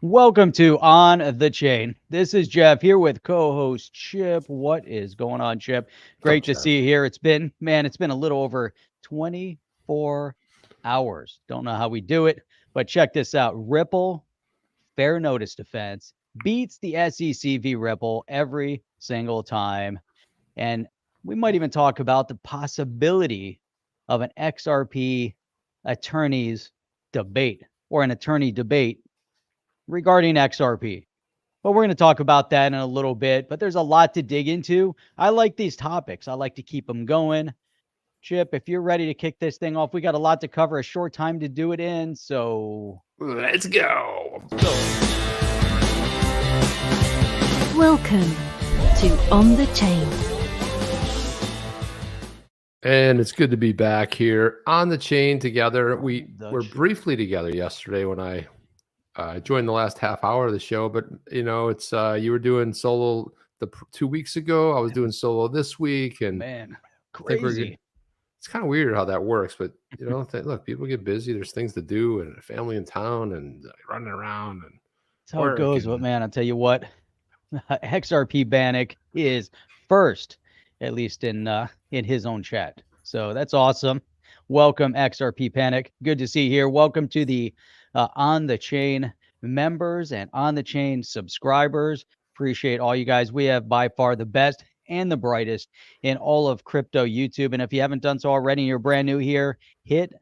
Welcome to On the Chain. This is Jeff here with co-host Chip. What is going on, Chip? Great to see you here. It's been a little over 24 hours. Don't know how we do it, but check this out. Ripple fair notice defense beats the SEC v Ripple every single time. And we might even talk about the possibility of an XRP attorneys debate or an attorney debate regarding XRP. But we're going to talk about that in a little bit. But there's a lot to dig into. I like these topics. I like to keep them going. Chip, if you're ready to kick this thing off, we got a lot to cover, a short time to do it in. So let's go. Welcome to On the Chain. And it's good to be back here on the chain together. We were briefly together yesterday when I joined the last half hour of the show, but it's you were doing solo 2 weeks ago. I was doing solo this week, and man, crazy. It's kind of weird how that works, but look, people get busy. There's things to do, and a family in town, and running around, and that's how it goes. But man, I'll tell you what, XRP Bannock is first, at least in his own chat. So that's awesome. Welcome, XRP Panic. Good to see you here. Welcome to the On the Chain members and On the Chain subscribers. Appreciate all you guys. We have by far the best and the brightest in all of crypto YouTube. And if you haven't done so already and you're brand new here, hit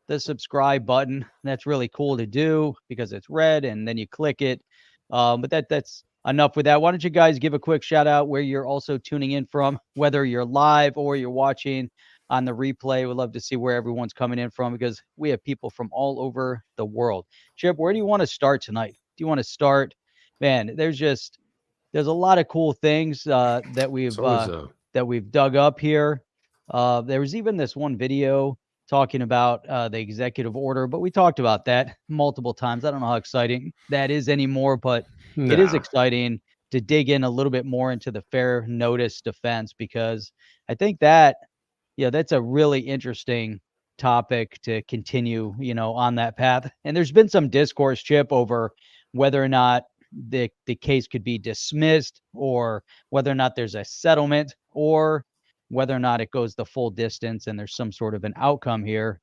the subscribe button. That's really cool to do because it's red and then you click it. But that's enough with that. Why don't you guys give a quick shout out where you're also tuning in from, whether you're live or you're watching on the replay. We'd love to see where everyone's coming in from because we have people from all over the world. Chip, where do you want to start tonight? Do you want to start? Man, there's a lot of cool things that we've dug up here. There was even this one video talking about the executive order, but we talked about that multiple times. I don't know how exciting that is anymore, but it is exciting to dig in a little bit more into the fair notice defense because I think that that's a really interesting topic to continue, on that path. And there's been some discourse, Chip, over whether or not the case could be dismissed or whether or not there's a settlement or whether or not it goes the full distance and there's some sort of an outcome here.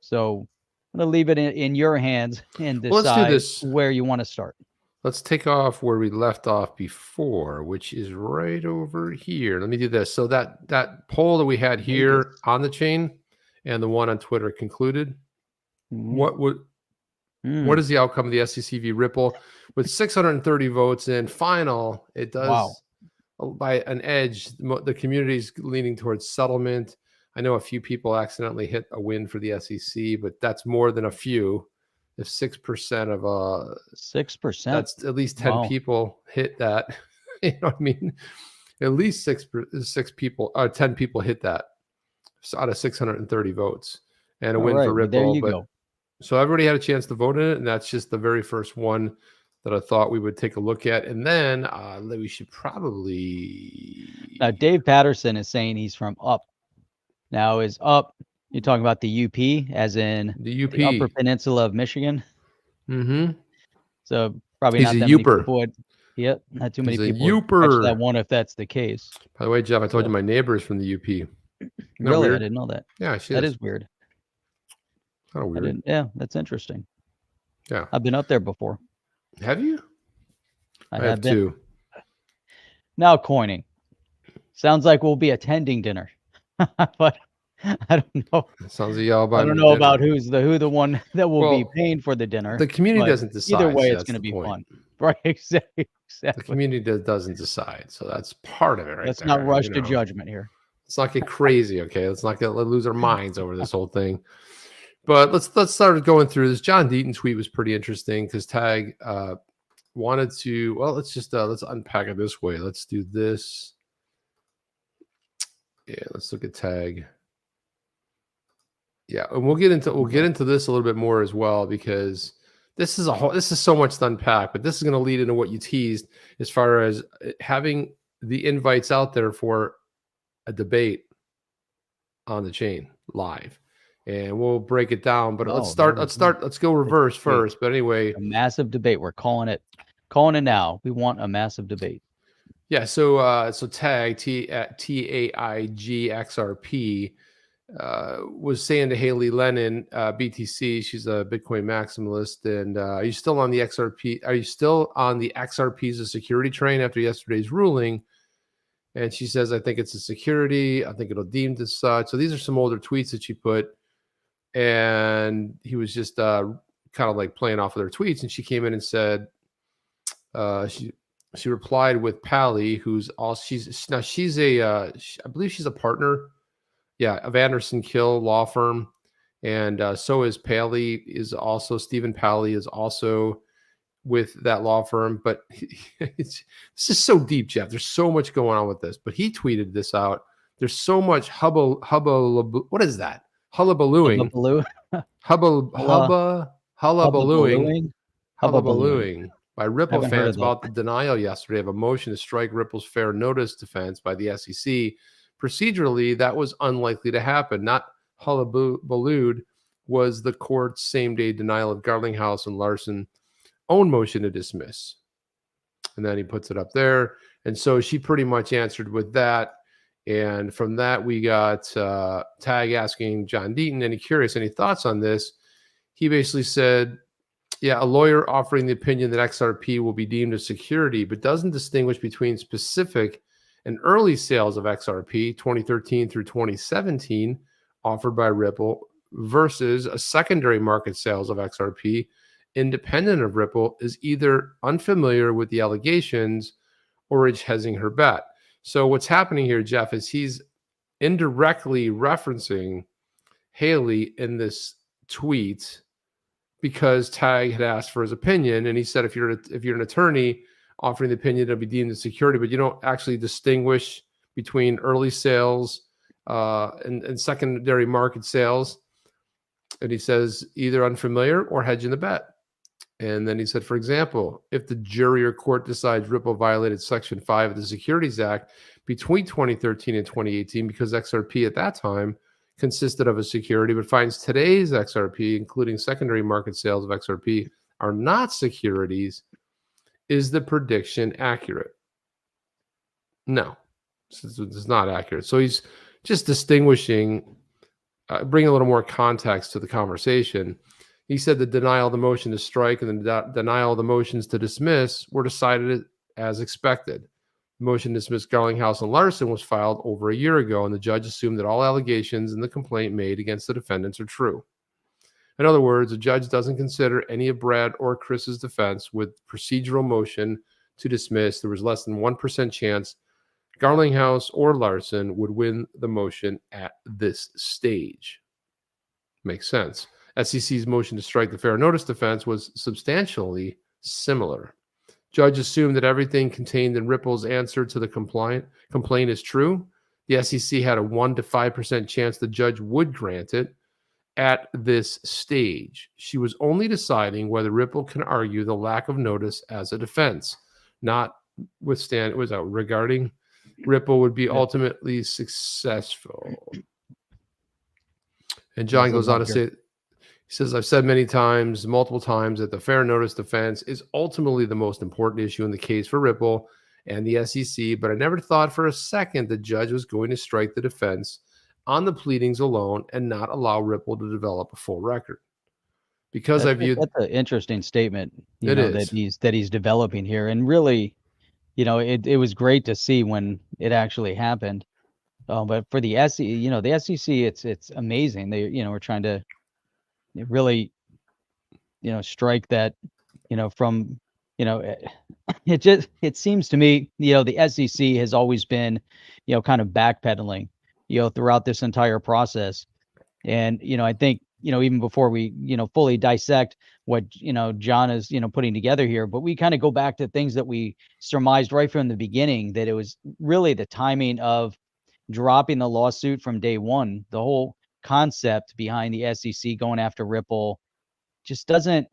So I'm going to leave it in your hands and decide where you want to start. Let's take off where we left off before, which is right over here. Let me do this. So that poll that we had here on the chain and the one on Twitter concluded. What is the outcome of the SEC v Ripple? With 630 votes in final, it does by an edge. The community's leaning towards settlement. I know a few people accidentally hit a win for the SEC, but that's more than a few. If 6% of 6%, that's at least 10 people hit that. You know what I mean? At least 10 people hit that out of 630 votes and a win for Ripple. There you go. So everybody had a chance to vote in it, and that's just the very first one that I thought we would take a look at. And then we should probably... Now, Dave Patterson is saying he's from Up. Now, is Up... You're talking about the UP, as in the UP, the Upper Peninsula of Michigan. Mm-hmm. So probably not that many people. Yep, not too many people catch that one if that's the case. By the way, Jeff, I told you my neighbor is from the UP. Really, weird? I didn't know that. Yeah, that is weird. Kind of weird. Yeah, that's interesting. Yeah, I've been up there before. Have you? I have been. Too. Now coining. Sounds like we'll be attending dinner, but. I don't know. Sounds like y'all I don't know about who the one that will be paying for the dinner. The community doesn't decide. Either way, it's going to be fun, right? Exactly. The community doesn't decide, so that's part of it, right? Let's not rush to judgment here. Let's not get crazy, okay? Let's not lose our minds over this whole thing. But let's start going through this. John Deaton tweet was pretty interesting because TAIG wanted to. Well, let's unpack it this way. Let's do this. Yeah, let's look at TAIG. Yeah, and we'll get into this a little bit more as well because this is so much to unpack, but this is going to lead into what you teased as far as having the invites out there for a debate on the chain live. and we'll break it down. But let's Oh, start. there we go. Let's go reverse Great. first. But anyway, A massive debate. We're calling it now. We want a massive debate. yeah. So TAIG, TAIG XRP was saying to Hailey, Lennon, BTC, she's a Bitcoin maximalist, and are you still on the XRP? Are you still on the XRP as a security train after yesterday's ruling? And she says, I think it's a security. I think it'll deemed as such. So these are some older tweets that she put, and he was just kind of like playing off of their tweets. And she came in and said, she replied with Palley, who's all she's a I believe she's a partner, of Anderson Kill law firm, and so is Palley. Is also Stephen Palley is also with that law firm. But this is so deep, Jeff. There's so much going on with this. But he tweeted this out. There's so much what is that? Hullabalooing. Hullabalooing by Ripple fans about the denial yesterday of a motion to strike Ripple's fair notice defense by the SEC. Procedurally, that was unlikely to happen. Not hullabalooed was the court's same-day denial of Garlinghouse and Larson own motion to dismiss. And then he puts it up there. And so she pretty much answered with that. And from that, we got TAIG asking John Deaton, any thoughts on this? He basically said, a lawyer offering the opinion that XRP will be deemed a security, but doesn't distinguish between specific and early sales of XRP, 2013 through 2017, offered by Ripple, versus a secondary market sales of XRP, independent of Ripple, is either unfamiliar with the allegations or is hedging her bet. So what's happening here, Jeff, is he's indirectly referencing Hailey in this tweet because TAIG had asked for his opinion, and he said, if you're an attorney offering the opinion to be deemed a security, but you don't actually distinguish between early sales and secondary market sales, and he says either unfamiliar or hedging the bet. And then he said, for example, if the jury or court decides Ripple violated Section 5 of the Securities Act between 2013 and 2018 because XRP at that time consisted of a security, but finds today's XRP, including secondary market sales of XRP, are not securities, is the prediction accurate? No, it's not accurate. So he's just distinguishing, bringing a little more context to the conversation. He said the denial of the motion to strike and the denial of the motions to dismiss were decided as expected. The motion to dismiss Garlinghouse and Larson was filed over a year ago, and the judge assumed that all allegations in the complaint made against the defendants are true. In other words, the judge doesn't consider any of Brad or Chris's defense with procedural motion to dismiss. There was less than 1% chance Garlinghouse or Larson would win the motion at this stage. Makes sense. SEC's motion to strike the fair notice defense was substantially similar. Judge assumed that everything contained in Ripple's answer to the complaint is true. The SEC had a 1 to 5% chance the judge would grant it at this stage. She was only deciding whether Ripple can argue the lack of notice as a defense, not withstand. It was regarding Ripple would be ultimately successful. And John goes on to say, he says, I've said multiple times, that the fair notice defense is ultimately the most important issue in the case for Ripple and the SEC, but I never thought for a second the judge was going to strike the defense on the pleadings alone and not allow Ripple to develop a full record. Because I viewed that's an interesting statement that he's developing here. And really, it was great to see when it actually happened. But for the SEC, the SEC, it's amazing. They, we're trying to really, strike that, from, it seems to me, the SEC has always been, kind of backpedaling, throughout this entire process. And, I think, even before we, fully dissect what, John is, putting together here, but we kind of go back to things that we surmised right from the beginning, that it was really the timing of dropping the lawsuit from day one. The whole concept behind the SEC going after Ripple just doesn't,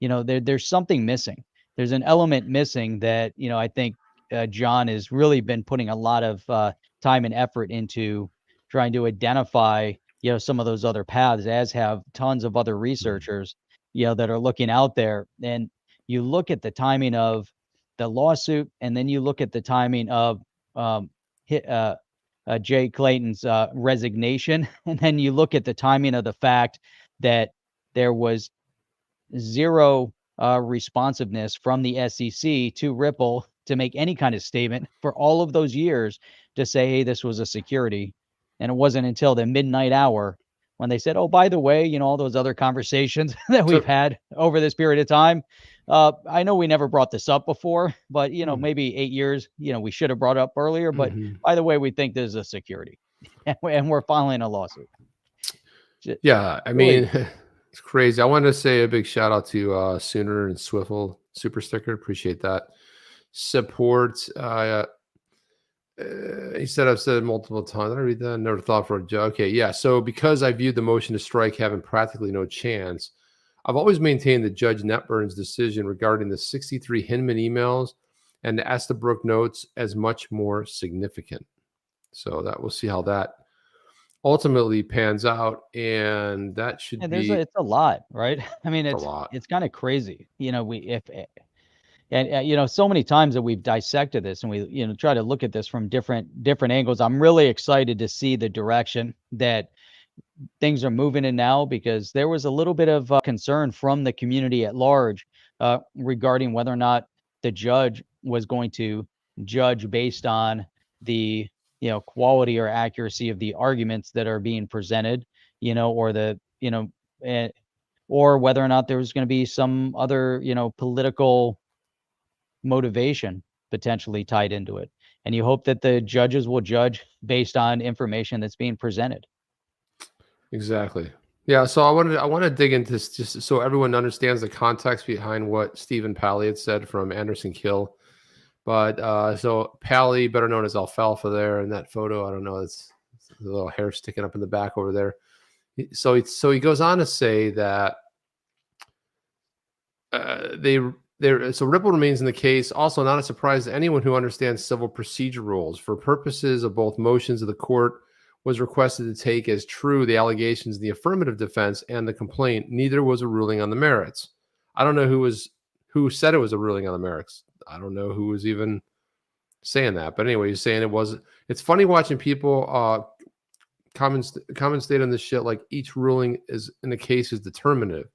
there's something missing. There's an element missing that, I think John has really been putting a lot of time and effort into trying to identify, some of those other paths, as have tons of other researchers, that are looking out there. And you look at the timing of the lawsuit, and then you look at the timing of Jay Clayton's resignation, and then you look at the timing of the fact that there was zero responsiveness from the SEC to Ripple to make any kind of statement for all of those years to say, hey, this was a security. And it wasn't until the midnight hour when they said, oh, by the way, all those other conversations that we've had over this period of time. I know we never brought this up before, but, maybe 8 years, we should have brought it up earlier. But by the way, we think this is a security and we're filing a lawsuit. Yeah, I mean, it's crazy. I wanted to say a big shout out to Sooner and Swiffle Super Sticker. Appreciate that support. He said, I've said it multiple times. Did I read that? Never thought for a joke. Okay, yeah. So because I viewed the motion to strike having practically no chance, I've always maintained that Judge Netburn's decision regarding the 63 Hinman emails and the Estabrook notes as much more significant. So that we'll see how that ultimately pans out, and that should be. It's a lot, right? I mean, it's a lot. It's kind of crazy. So many times that we've dissected this and we, try to look at this from different angles. I'm really excited to see the direction that things are moving in now, because there was a little bit of concern from the community at large regarding whether or not the judge was going to judge based on the, quality or accuracy of the arguments that are being presented, or or whether or not there was going to be some other, political motivation potentially tied into it. And you hope that the judges will judge based on information that's being presented. Exactly. Yeah. So I want to dig into this just so everyone understands the context behind what Stephen Palley had said from Anderson Kill. But so Palley, better known as Alfalfa, there in that photo. I don't know. It's a little hair sticking up in the back over there. So he goes on to say that so Ripple remains in the case. Also, not a surprise to anyone who understands civil procedure rules. For purposes of both motions of the court was requested to take as true the allegations in the affirmative defense and the complaint. Neither was a ruling on the merits. I don't know who said it was a ruling on the merits. I don't know who was even saying that. But anyway, he's saying it was. It's funny watching people comment state on this shit like each ruling is in the case is determinative.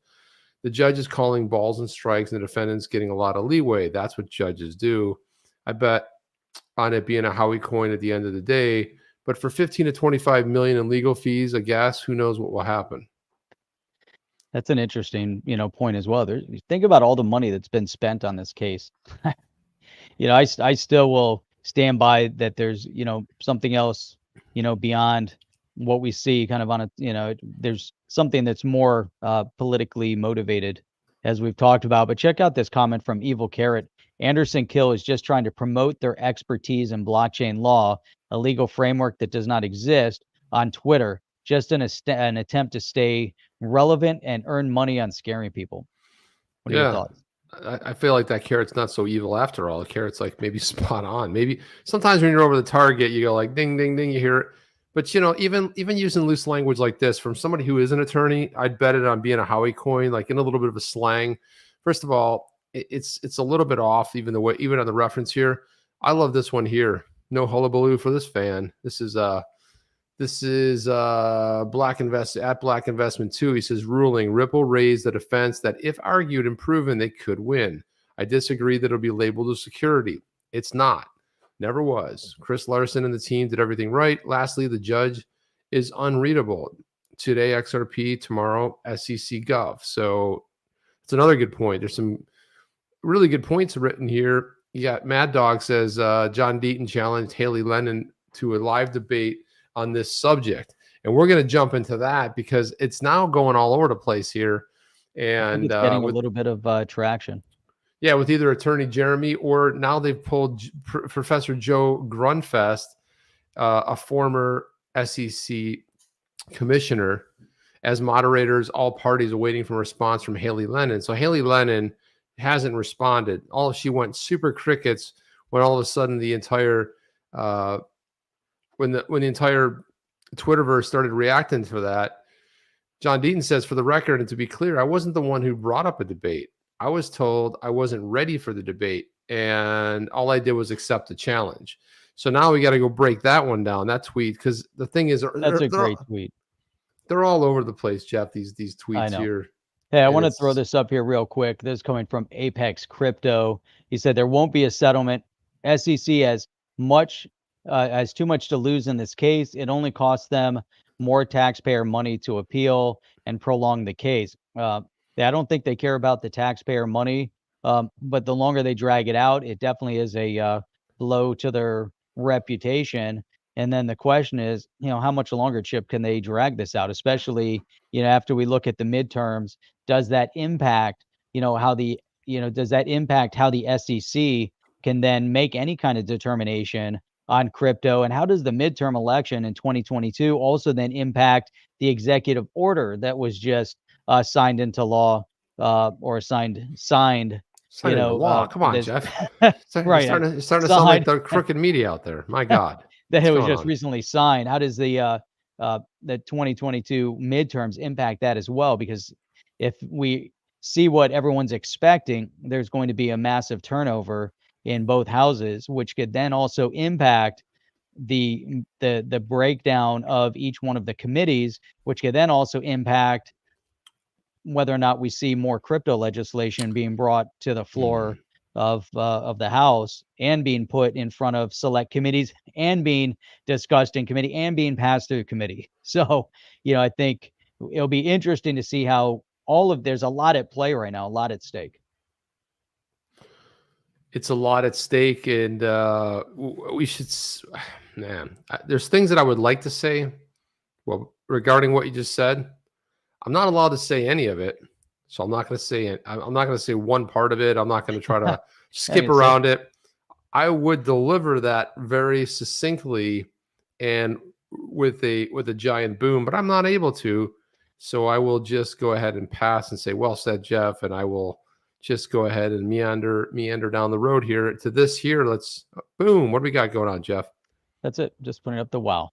The judge is calling balls and strikes, and the defendant's getting a lot of leeway. That's what judges do. I bet on it being a Howie coin at the end of the day. But for 15 to 25 million in legal fees, I guess, who knows what will happen? That's an interesting, point as well. Think about all the money that's been spent on this case. I still will stand by that. There's, something else, beyond what we see kind of on a, there's something that's more politically motivated, as we've talked about. But check out this comment from Evil Carrot. Anderson Kill is just trying to promote their expertise in blockchain law, a legal framework that does not exist, on Twitter, just an attempt to stay relevant and earn money on scaring people. What are your thoughts? I feel like that Carrot's not so evil after all. The Carrot's like maybe spot on. Maybe sometimes when you're over the target, you go like ding, ding, ding, you hear it. But, even using loose language like this from somebody who is an attorney, I'd bet it on being a Howie coin, like in a little bit of a slang. First of all, it's a little bit off, even on the reference here. I love this one here. No hullabaloo for this fan. This is Black Investment 2. He says, ruling, Ripple raised the defense that if argued and proven, they could win. I disagree that it'll be labeled as security. It's not. Never was. Chris Larson and the team did everything right. Lastly, the judge is unreadable. Today, XRP, tomorrow, SEC Gov. So it's another good point. There's some really good points written here. You got Mad Dog says, John Deaton challenged Hailey Lennon to a live debate on this subject. And we're going to jump into that because it's now going all over the place here. And it's getting a little bit of traction. Yeah, with either Attorney Jeremy or now they've pulled Professor Joe Grunfest, a former SEC commissioner, as moderators. All parties are waiting for a response from Hailey Lennon. So Hailey Lennon hasn't responded. She went super crickets when all of a sudden the entire when the entire Twitterverse started reacting to that. John Deaton says, for the record, and to be clear, I wasn't the one who brought up a debate. I was told I wasn't ready for the debate, and all I did was accept the challenge. So now we got to go break that one down, that tweet, because the thing is, That's a great tweet. They're all over the place, Jeff, these I tweets know. here. Hey, I want to throw this up here real quick. This is coming from Apex Crypto. He said there won't be a settlement. SEC has too much to lose in this case. It only costs them more taxpayer money to appeal and prolong the case. I don't think they care about the taxpayer money, but the longer they drag it out, it definitely is a blow to their reputation. And then the question is, how much longer, Chip, can they drag this out? Especially, after we look at the midterms, does that impact, does that impact how the SEC can then make any kind of determination on crypto? And how does the midterm election in 2022 also then impact the executive order that was just signed into law or signed into law? Come on, Jeff. Right. You're starting to sound like the crooked media out there. My God. That it was just recently signed. How does the 2022 midterms impact that as well? Because if we see what everyone's expecting, there's going to be a massive turnover in both houses, which could then also impact the breakdown of each one of the committees, which could then also impact whether or not we see more crypto legislation being brought to the floor of the House and being put in front of select committees and being discussed in committee and being passed through committee. So, I think it'll be interesting to see how there's a lot at play right now, a lot at stake. It's a lot at stake, and we should, there's things that I would like to say. Well, regarding what you just said, I'm not allowed to say any of it. So I'm not going to say it. I'm not going to say one part of it. I'm not going to try to skip around it. I would deliver that very succinctly and with a giant boom, but I'm not able to. So I will just go ahead and pass and say, well said, Jeff. And I will just go ahead and meander down the road here to this here. Let's boom. What do we got going on, Jeff? That's it. Just putting up the wow.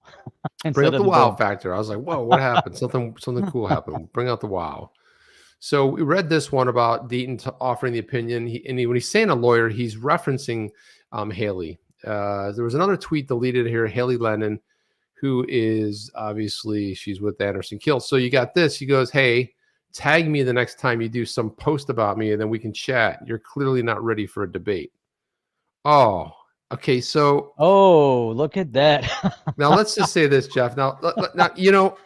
Bring up the wow factor. I was like, whoa, what happened? Something cool happened. Bring out the wow. So we read this one about Deaton offering the opinion. When he's saying a lawyer, he's referencing Hailey. There was another tweet deleted here, Hailey Lennon, who is obviously, she's with Anderson Kill. So you got this. He goes, hey, tag me the next time you do some post about me, and then we can chat. You're clearly not ready for a debate. Oh, okay. So. Oh, look at that. Now, let's just say this, Jeff. Now,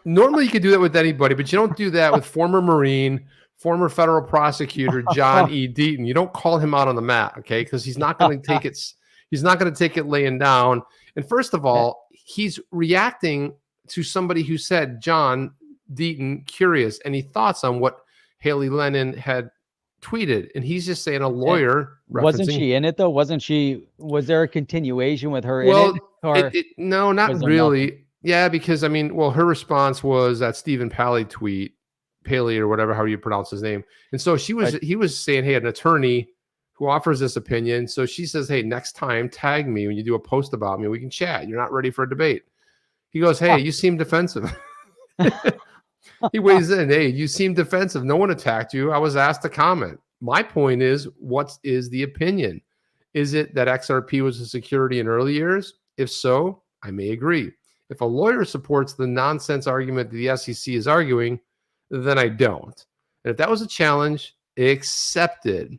normally you could do that with anybody, but you don't do that with former Marine, former federal prosecutor John E. Deaton. You don't call him out on the mat, okay? Because he's not going to take it. He's not going to take it laying down. And first of all, he's reacting to somebody who said, John Deaton, curious, any thoughts on what Hailey Lennon had tweeted? And he's just saying a lawyer. Wasn't she in it though? Was there a continuation with her in it? Or no, not really. Yeah, because her response was that Stephen Palley tweet, Palley or whatever, how you pronounce his name. And so he was saying, hey, an attorney who offers this opinion. So she says, hey, next time tag me when you do a post about me, we can chat. You're not ready for a debate. He goes, hey, you seem defensive. He weighs in, hey, you seem defensive. No one attacked you. I was asked to comment. My point is, what is the opinion? Is it that XRP was a security in early years? If so, I may agree. If a lawyer supports the nonsense argument that the SEC is arguing, then I don't. And if that was a challenge, accepted.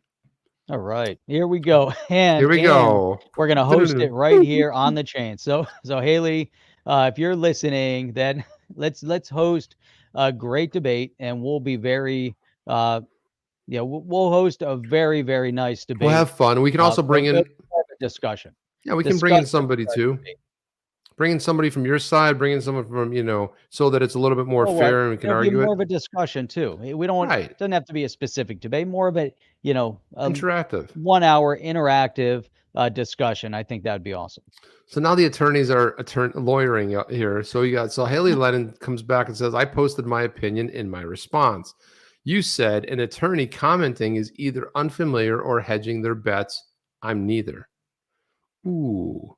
All right, here we go. And here we go. We're going to host it right here on the chain. So Hailey, if you're listening, then let's host a great debate, and we'll be very, we'll host a very, very nice debate. We'll have fun. We can also bring in a discussion. Yeah, we can bring in somebody too. Bring in somebody from your side, bring in someone from, so that it's a little bit more fair and we can argue it. More of a discussion too. We don't want, it doesn't have to be a specific debate, more of a, interactive 1 hour interactive discussion. I think that'd be awesome. So now the attorneys are lawyering here. So Hailey Lennon comes back and says, I posted my opinion in my response. You said an attorney commenting is either unfamiliar or hedging their bets. I'm neither. Ooh.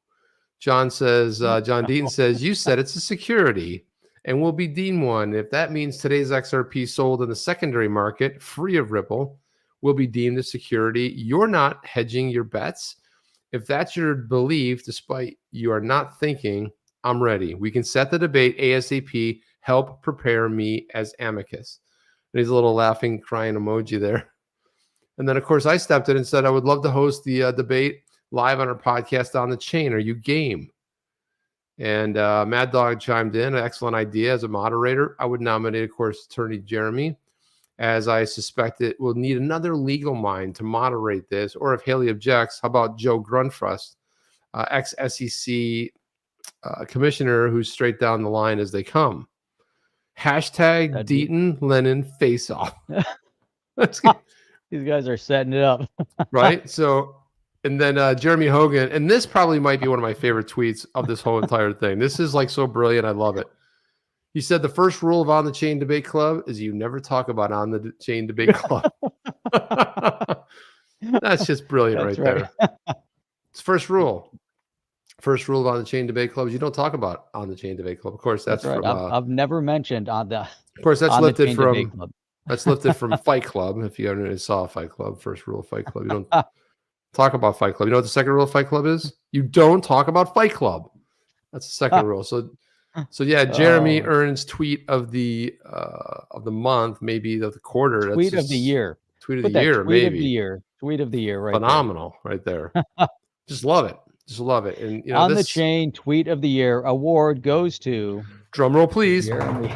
John Deaton says, you said it's a security. and will be deemed one. If that means today's XRP sold in the secondary market, free of Ripple, will be deemed a security. You're not hedging your bets. If that's your belief, despite you are not thinking, I'm ready. We can set the debate ASAP. Help prepare me as amicus. And he's a little laughing, crying emoji there. And then, of course, I stepped in and said, I would love to host the debate live on our podcast On the Chain. Are you game? And Mad Dog chimed in, an excellent idea as a moderator. I would nominate, of course, Attorney Jeremy, as I suspect it will need another legal mind to moderate this. Or if Hailey objects, how about Joe Grunfrust, ex-SEC commissioner, who's straight down the line as they come. Hashtag Deaton, Lennon, face off. These guys are setting it up. Right? So, and then Jeremy Hogan, and this probably might be one of my favorite tweets of this whole entire thing. This is like so brilliant. I love it. He said, the first rule of On the Chain Debate Club is you never talk about On the Chain Debate Club. That's just brilliant. That's right there. It's first rule. First rule of On the Chain Debate Club is you don't talk about On the Chain Debate Club. Of course, that's right. from, I've never mentioned on the. Of course, that's lifted from. That's lifted from Fight Club. If you ever saw Fight Club, first rule of Fight Club, you don't talk about Fight Club. You know what the second rule of Fight Club is? You don't talk about Fight Club. That's the second rule. So yeah, Jeremy Earns tweet of the month, maybe of the quarter. Tweet of the year. Tweet of the year, maybe. Tweet of the year. Tweet of the year, right? Phenomenal, right there. Just love it. Just love it. And you know, On the Chain Tweet of the Year award goes to, drum roll, please, Jeremy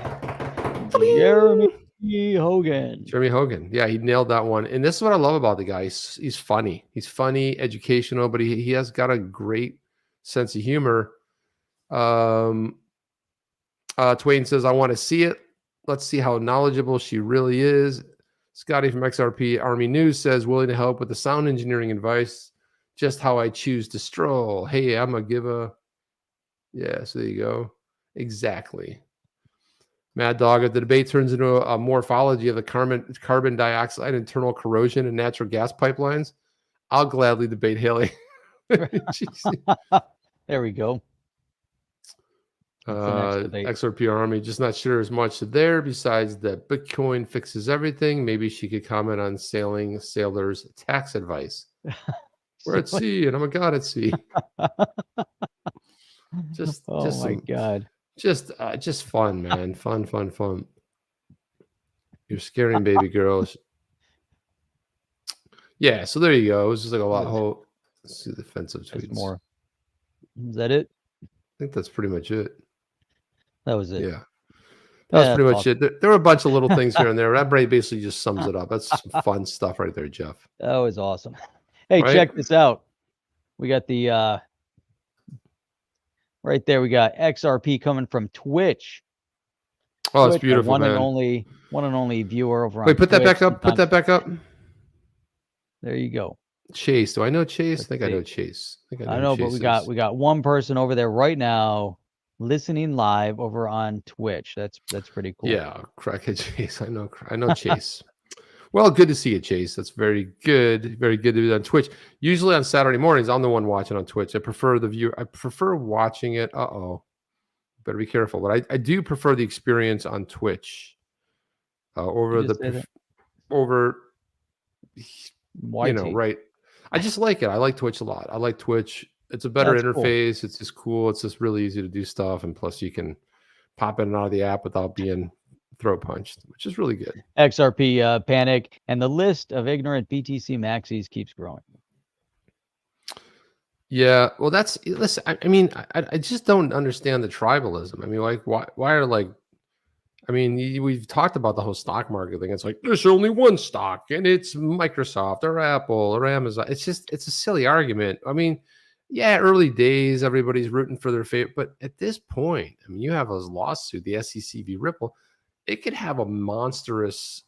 Hogan. Jeremy Hogan. Yeah, he nailed that one. And this is what I love about the guy. He's funny. He's funny, educational, but he has got a great sense of humor. Twain says, I want to see it. Let's see how knowledgeable she really is. Scotty from XRP Army News says, willing to help with the sound engineering advice. Just how I choose to stroll. Hey, I'm going to give a... Yeah, so there you go. Exactly. Mad Dog, if the debate turns into a morphology of the carbon dioxide, internal corrosion, and natural gas pipelines, I'll gladly debate Hailey. There we go. XRP Army, just not sure as much there besides that Bitcoin fixes everything. Maybe she could comment on sailing sailors' tax advice. We're at sea, and I'm a god at sea. My god. Just fun, man. Fun. You're scaring baby girls. Yeah, so there you go. It was just like a lot whole. Let's see the defensive tweets. More. Is that it? I think that's pretty much it. That was it. Yeah. That was pretty much it. There were a bunch of little things here and there. That basically just sums it up. That's some fun stuff right there, Jeff. That was awesome. Hey, check this out. We got the right there. We got XRP coming from Twitch. Oh, it's beautiful, one man. One and only viewer over on Wait, put Twitch. that back up. Put that back up. There you go. Chase. Do I know Chase? I think I know Chase. I know, but we got one person over there right now listening live over on Twitch. That's pretty cool. Yeah, crackhead Chase. I know Chase. Well, good to see you, Chase. That's very good. Very good to be on Twitch. Usually on Saturday mornings, I'm the one watching on Twitch. I prefer the view. I prefer watching it. Better be careful. But I do prefer the experience on Twitch over right. I just like it. I like Twitch a lot. I like Twitch. It's a better interface. Cool. It's just cool. It's just really easy to do stuff. And plus you can pop in and out of the app without being throat punched, which is really good. XRP panic, and the list of ignorant BTC maxis keeps growing. Yeah, well, listen. I mean, I just don't understand the tribalism. I mean, like, why are like, I mean, we've talked about the whole stock market thing. It's like there's only one stock, and it's Microsoft or Apple or Amazon. It's a silly argument. I mean, yeah, early days, everybody's rooting for their favorite, but at this point, I mean, you have a lawsuit, the SEC v. Ripple. It could have a monstrous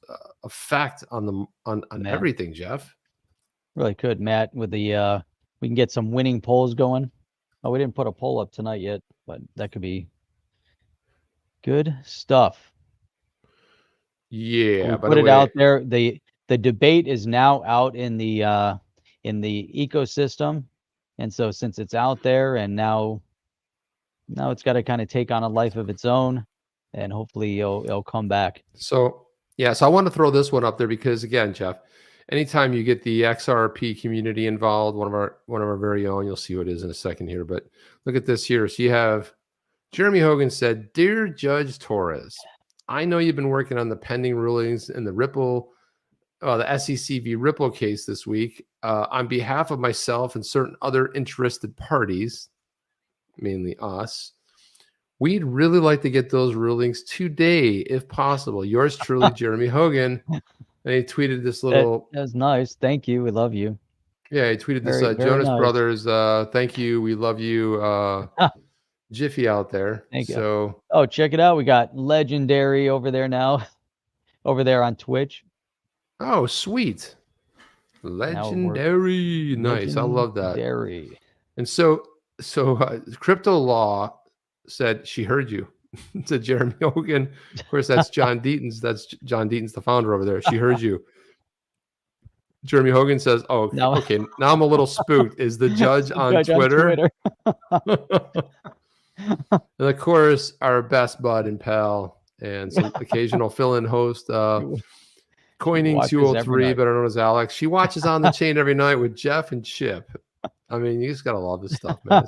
effect on everything, Jeff. Really could, Matt. With the we can get some winning polls going. Oh, we didn't put a poll up tonight yet, but that could be good stuff. Yeah, put it out there. The debate is now out in the ecosystem, and so since it's out there, and now it's got to kind of take on a life of its own. and hopefully it'll come back. So yeah, so I want to throw this one up there because again, Jeff, anytime you get the XRP community involved, one of our very own, you'll see who it is in a second here. But look at this here. So you have Jeremy Hogan said, "Dear Judge Torres, I know you've been working on the pending rulings in the the SEC v. Ripple case this week. On behalf of myself and certain other interested parties, mainly us, we'd really like to get those rulings today, if possible. Yours truly, Jeremy Hogan." And he tweeted this little. That was nice. Thank you. We love you. Yeah, he tweeted this. Very Jonas nice. Brothers, thank you. We love you. Jiffy out there. Thank you. So, oh, check it out. We got Legendary over there now, over there on Twitch. Oh, sweet. Legendary. Nice. I love that. Legendary. And so Crypto Law said she heard you. To Jeremy Hogan. Of course, that's John Deaton's. That's John Deaton's the founder over there. She heard you. Jeremy Hogan says, "Oh, No. okay. Now I'm a little spooked. Is the judge on Twitter?" And of course, our best bud and pal and some occasional fill-in host, Coining 203, better known as Alex. She watches On the Chain every night with Jeff and Chip. I mean, you just gotta love this stuff, man.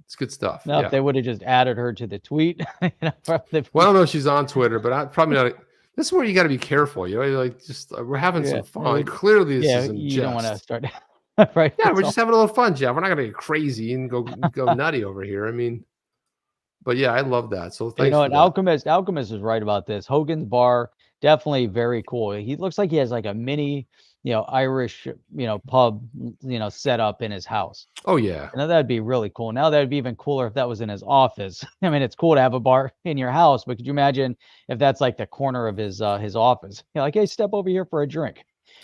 It's good stuff. Now, if they would have just added her to the tweet. Well, I don't know if she's on Twitter, but probably not. This is where you got to be careful. You know, like just we're having some fun. Clearly, this isn't you jest. don't want to start. Right? Yeah, we're just having a little fun, Jeff. We're not gonna get crazy and go nutty over here. I mean, but yeah, I love that. So thanks. You know, and Alchemist is right about this. Hogan's Bar, definitely very cool. He looks like he has like a mini, Irish, pub, set up in his house. Oh yeah. And that'd be really cool. Now that'd be even cooler if that was in his office. I mean, it's cool to have a bar in your house, but could you imagine if that's like the corner of his office? Like, hey, step over here for a drink.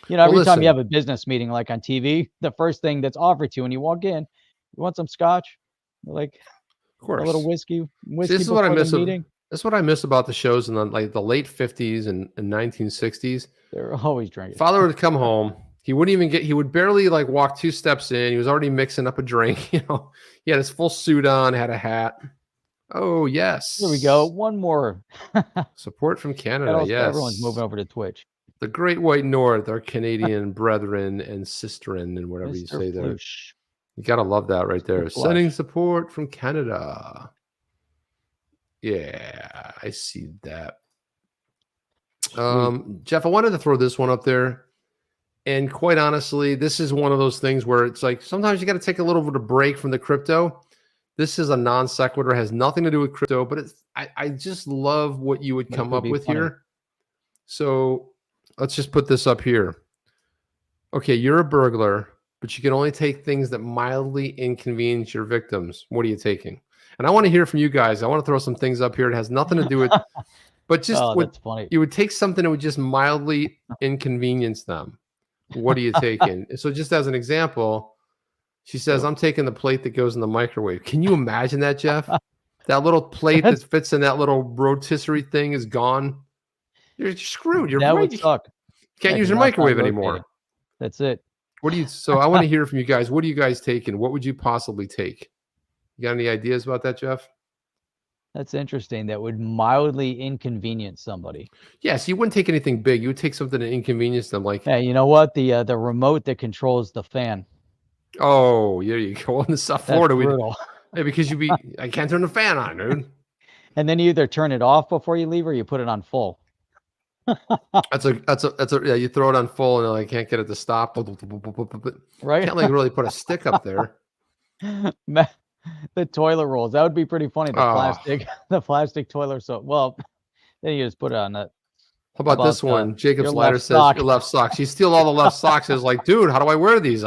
Every time you have a business meeting, like on TV, the first thing that's offered to you when you walk in, you want some scotch? Like, of course, a little whiskey. This is what I miss. That's what I miss about the shows in the late 50s and 1960s. They're always drinking. Father would come home. He wouldn't even he would barely walk 2 steps in. He was already mixing up a drink. He had his full suit on, had a hat. Oh, yes. Here we go. One more. Support from Canada. Yes. Everyone's moving over to Twitch. The Great White North, our Canadian brethren and sisterin and whatever you say there. You got to love that right there. Sending support from Canada. Yeah, I see that. Jeff, I wanted to throw this one up there. And quite honestly, this is one of those things where it's like sometimes you got to take a little bit of break from the crypto. This is a non sequitur, has nothing to do with crypto, but I just love what you would come up with here. So let's just put this up here. Okay, you're a burglar, but you can only take things that mildly inconvenience your victims. What are you taking? And I want to hear from you guys. I want to throw some things up here. It has nothing to do with, but just that's funny. You would take something that would just mildly inconvenience them. What are you taking? So just as an example, she says, I'm taking the plate that goes in the microwave. Can you imagine that, Jeff? That little plate that fits in that little rotisserie thing is gone. You're screwed. That would suck. You can't use your microwave anymore. That's it. So I want to hear from you guys. What are you guys taking? What would you possibly take? You got any ideas about that, Jeff? That's interesting. That would mildly inconvenience somebody. Yes, you wouldn't take anything big. You would take something to inconvenience them. Like, yeah, you know what? The remote that controls the fan. Oh, yeah, you go in the South Florida. Yeah, because I can't turn the fan on, dude. And then you either turn it off before you leave or you put it on full. Yeah, you throw it on full and I can't get it to stop. Right? Can't really put a stick up there. The toilet rolls. That would be pretty funny. The plastic toilet. So, well, then you just put it on that. How about this one? Jacob Slider says your left socks. You steal all the left socks. Is like, dude, how do I wear these?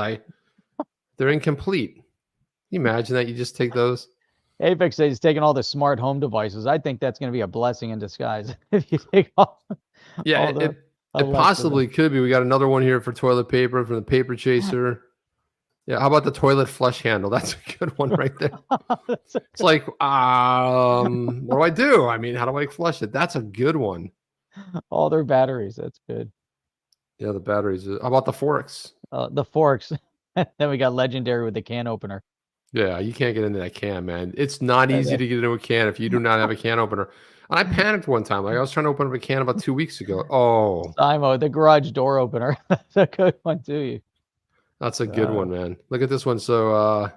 They're incomplete. Can you imagine that? You just take those. Apex says he's taking all the smart home devices. I think that's going to be a blessing in disguise if you take all. Yeah, it possibly could be. We got another one here for toilet paper from the Paper Chaser. Yeah, how about the toilet flush handle? That's a good one right there. It's like, what do I do? I mean, how do I flush it? That's a good one. All their batteries. That's good. Yeah, the batteries. How about the forks? The forks. Then we got Legendary with the can opener. Yeah, you can't get into that can, man. It's not Yeah, easy to get into a can if you do not have a can opener. And I panicked one time. Like I was trying to open up a can about 2 weeks ago. Oh, Simo, the garage door opener. That's a good one too. that's a good one, man. Look at this one. So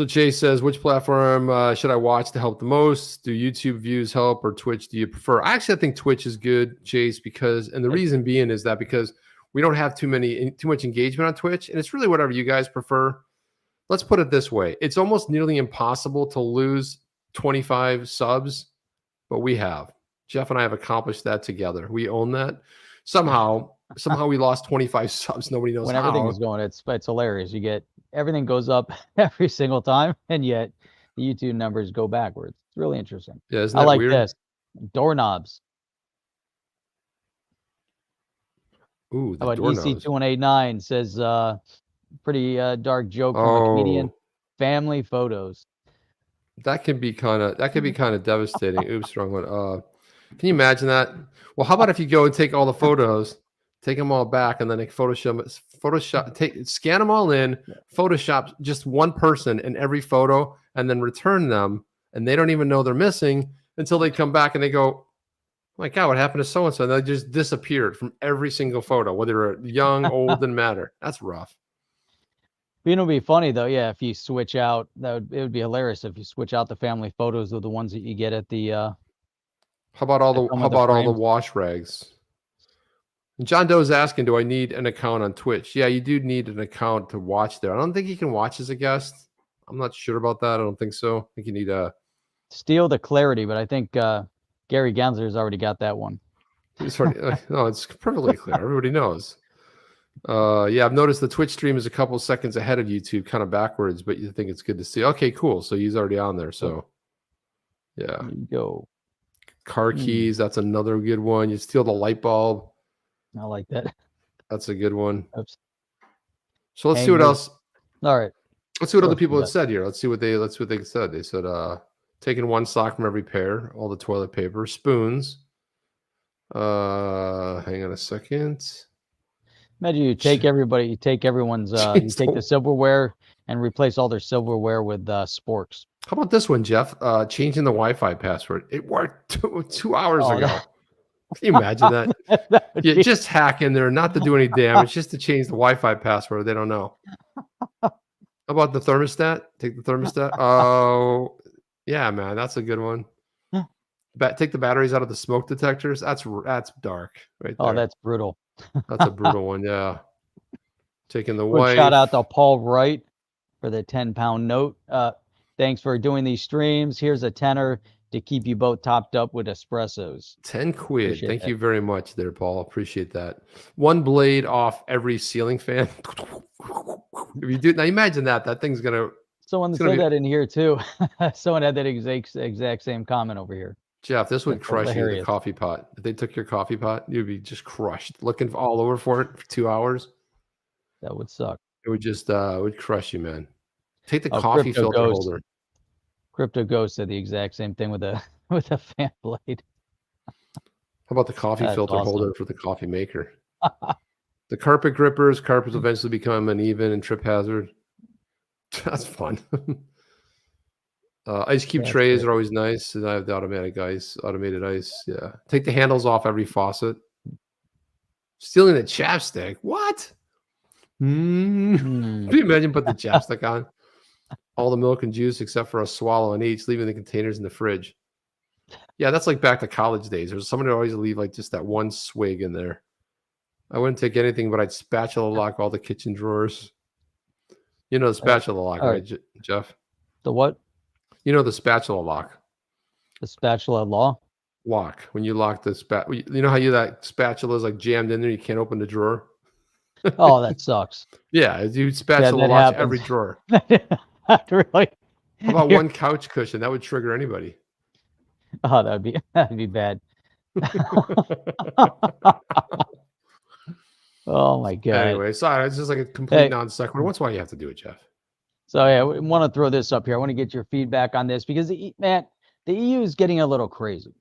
Jay says, which platform should I watch to help the most? Do YouTube views help or Twitch do you prefer? I think Twitch is good, Chase, because, and the reason being is that because we don't have too much engagement on Twitch, and it's really whatever you guys prefer. Let's put it this way. It's almost nearly impossible to lose 25 subs, but we have. Jeff and I have accomplished that together. We own that. Somehow we lost 25 subs. Nobody knows When how. everything is going, it's hilarious. You get everything goes up every single time, and yet the YouTube numbers go backwards. It's really interesting. Yeah, isn't I that like weird? this. Doorknobs. Ooh, the How about doorknobs. EC2189 says pretty dark joke from a comedian. Family photos. That can be kind of devastating. Oops, wrong one. Can you imagine that? Well, how about if you go and take all the photos, take them all back, and then like scan them all in, Photoshop just one person in every photo, and then return them, and they don't even know they're missing until they come back and they go, oh my God, what happened to so and so? They just disappeared from every single photo, whether they're young, old, didn't matter. That's rough. You know, it'd be funny though, yeah. If you switch out, it would be hilarious if you switch out the family photos of the ones that you get at the. How about all the wash rags? And John Doe is asking, do I need an account on Twitch? Yeah, you do need an account to watch there. I don't think you can watch as a guest. I'm not sure about that. I don't think so. I think you need a steal the clarity, but I think Gary Gensler's already got that one. He's already, no, it's perfectly clear. Everybody knows. Yeah, I've noticed the Twitch stream is a couple seconds ahead of YouTube, kind of backwards, but you think it's good to see. Okay, cool. So he's already on there. So yeah. There you go. Car keys, that's another good one. You steal the light bulb. I like that. That's a good one. Oops. So let's see what else. All right. Let's see what other people have said here. Let's see what they said. They said taking one sock from every pair, all the toilet paper, spoons. Hang on a second. Imagine you take everyone's you take the silverware and replace all their silverware with sporks. How about this one, Jeff? Changing the Wi-Fi password. It worked 2 hours ago. Can you imagine that? Yeah, just hack in there, not to do any damage, just to change the Wi-Fi password. They don't know. How about the thermostat? Take the thermostat. Oh, yeah, man, that's a good one. Take the batteries out of the smoke detectors. That's dark, right there. Oh, that's brutal. That's a brutal one, yeah. Taking the wife. Shout out to Paul Wright for the 10-pound note. Thanks for doing these streams. Here's a tenner to keep you both topped up with espressos. 10 quid. Appreciate Thank you very much there, Paul. Appreciate that. One blade off every ceiling fan. If you do, now imagine that thing's gonna. Someone said that in here too. Someone had that exact same comment over here. Jeff, this would crush you in the coffee pot. If they took your coffee pot, you'd be just crushed, looking all over for it for 2 hours. That would suck. It would just would crush you, man. Take the coffee filter holder. Crypto Ghost said the exact same thing with a fan blade. How about the coffee filter holder for the coffee maker? The carpet grippers. Carpets eventually become uneven and trip hazard. That's fun. Ice cube trays are always nice. And I have the automated ice. Yeah. Take the handles off every faucet. Stealing the chapstick. What? Can you imagine put the chapstick on? All the milk and juice except for a swallow in each, leaving the containers in the fridge. Yeah, that's like back to college days. There's someone who always leave like just that one swig in there. I wouldn't take anything, but I'd spatula lock all the kitchen drawers. You know the spatula lock, right, Jeff? The what? You know the spatula lock. The spatula lock. When you lock the you know how that spatula is like jammed in there, you can't open the drawer. Oh, that sucks. Yeah, you spatula lock every drawer. Really? How about one couch cushion? That would trigger anybody. Oh, that'd be bad. Oh my God. Anyway, sorry, it's just like a complete non sequitur. What's why you have to do it, Jeff? So yeah, I want to throw this up here. I want to get your feedback on this because the EU is getting a little crazy,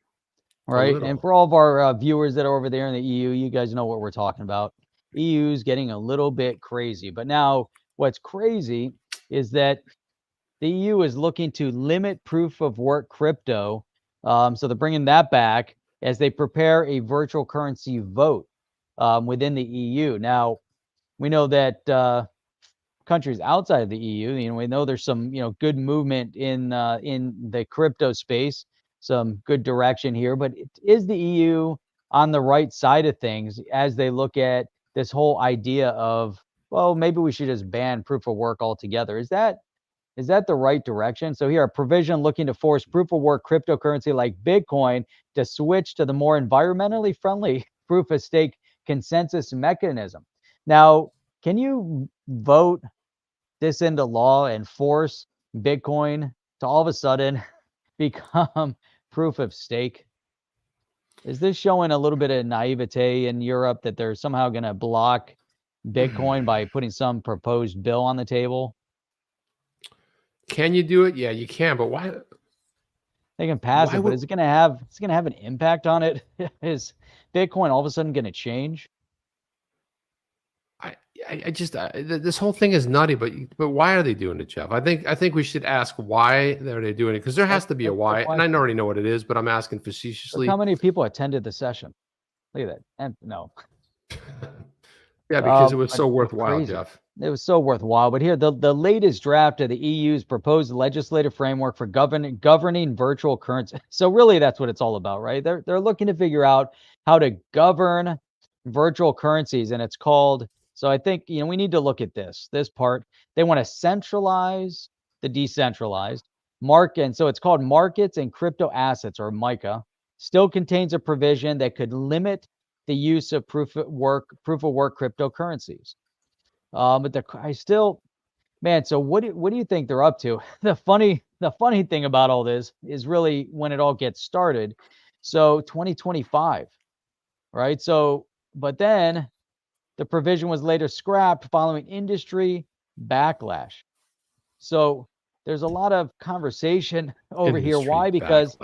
right? And for all of our viewers that are over there in the EU, you guys know what we're talking about. EU is getting a little bit crazy, but now what's crazy is that the EU is looking to limit proof of work crypto. So they're bringing that back as they prepare a virtual currency vote within the EU. Now, we know that countries outside of the EU, we know there's some, good movement in the crypto space, some good direction here. But is the EU on the right side of things as they look at this whole idea of, well, maybe we should just ban proof of work altogether? Is that the right direction? So here, a provision looking to force proof of work cryptocurrency like Bitcoin to switch to the more environmentally friendly proof of stake consensus mechanism. Now, can you vote this into law and force Bitcoin to all of a sudden become proof of stake? Is this showing a little bit of naivete in Europe that they're somehow going to block Bitcoin by putting some proposed bill on the table? Can you do it? Yeah, you can. But why? They can pass it, but is it going to have an impact on it? Is Bitcoin all of a sudden going to change? I just this whole thing is nutty. But why are they doing it, Jeff? I think we should ask why are they doing it, because there has to be a why, and I already know what it is, but I'm asking facetiously. Look how many people attended the session? Look at that. And no. Yeah, because it was so worthwhile, crazy. Jeff. It was so worthwhile. But here, the latest draft of the EU's proposed legislative framework for governing virtual currency. So really, that's what it's all about, right? They're looking to figure out how to govern virtual currencies, and it's called. So I think we need to look at this part. They want to centralize the decentralized market, and so it's called Markets and Crypto Assets, or MICA. Still contains a provision that could limit the use of proof of work cryptocurrencies. But I still, man. So what do you think they're up to? The funny thing about all this is really when it all gets started. So 2025, right? So, but then the provision was later scrapped following industry backlash. So there's a lot of conversation over here. Why? Because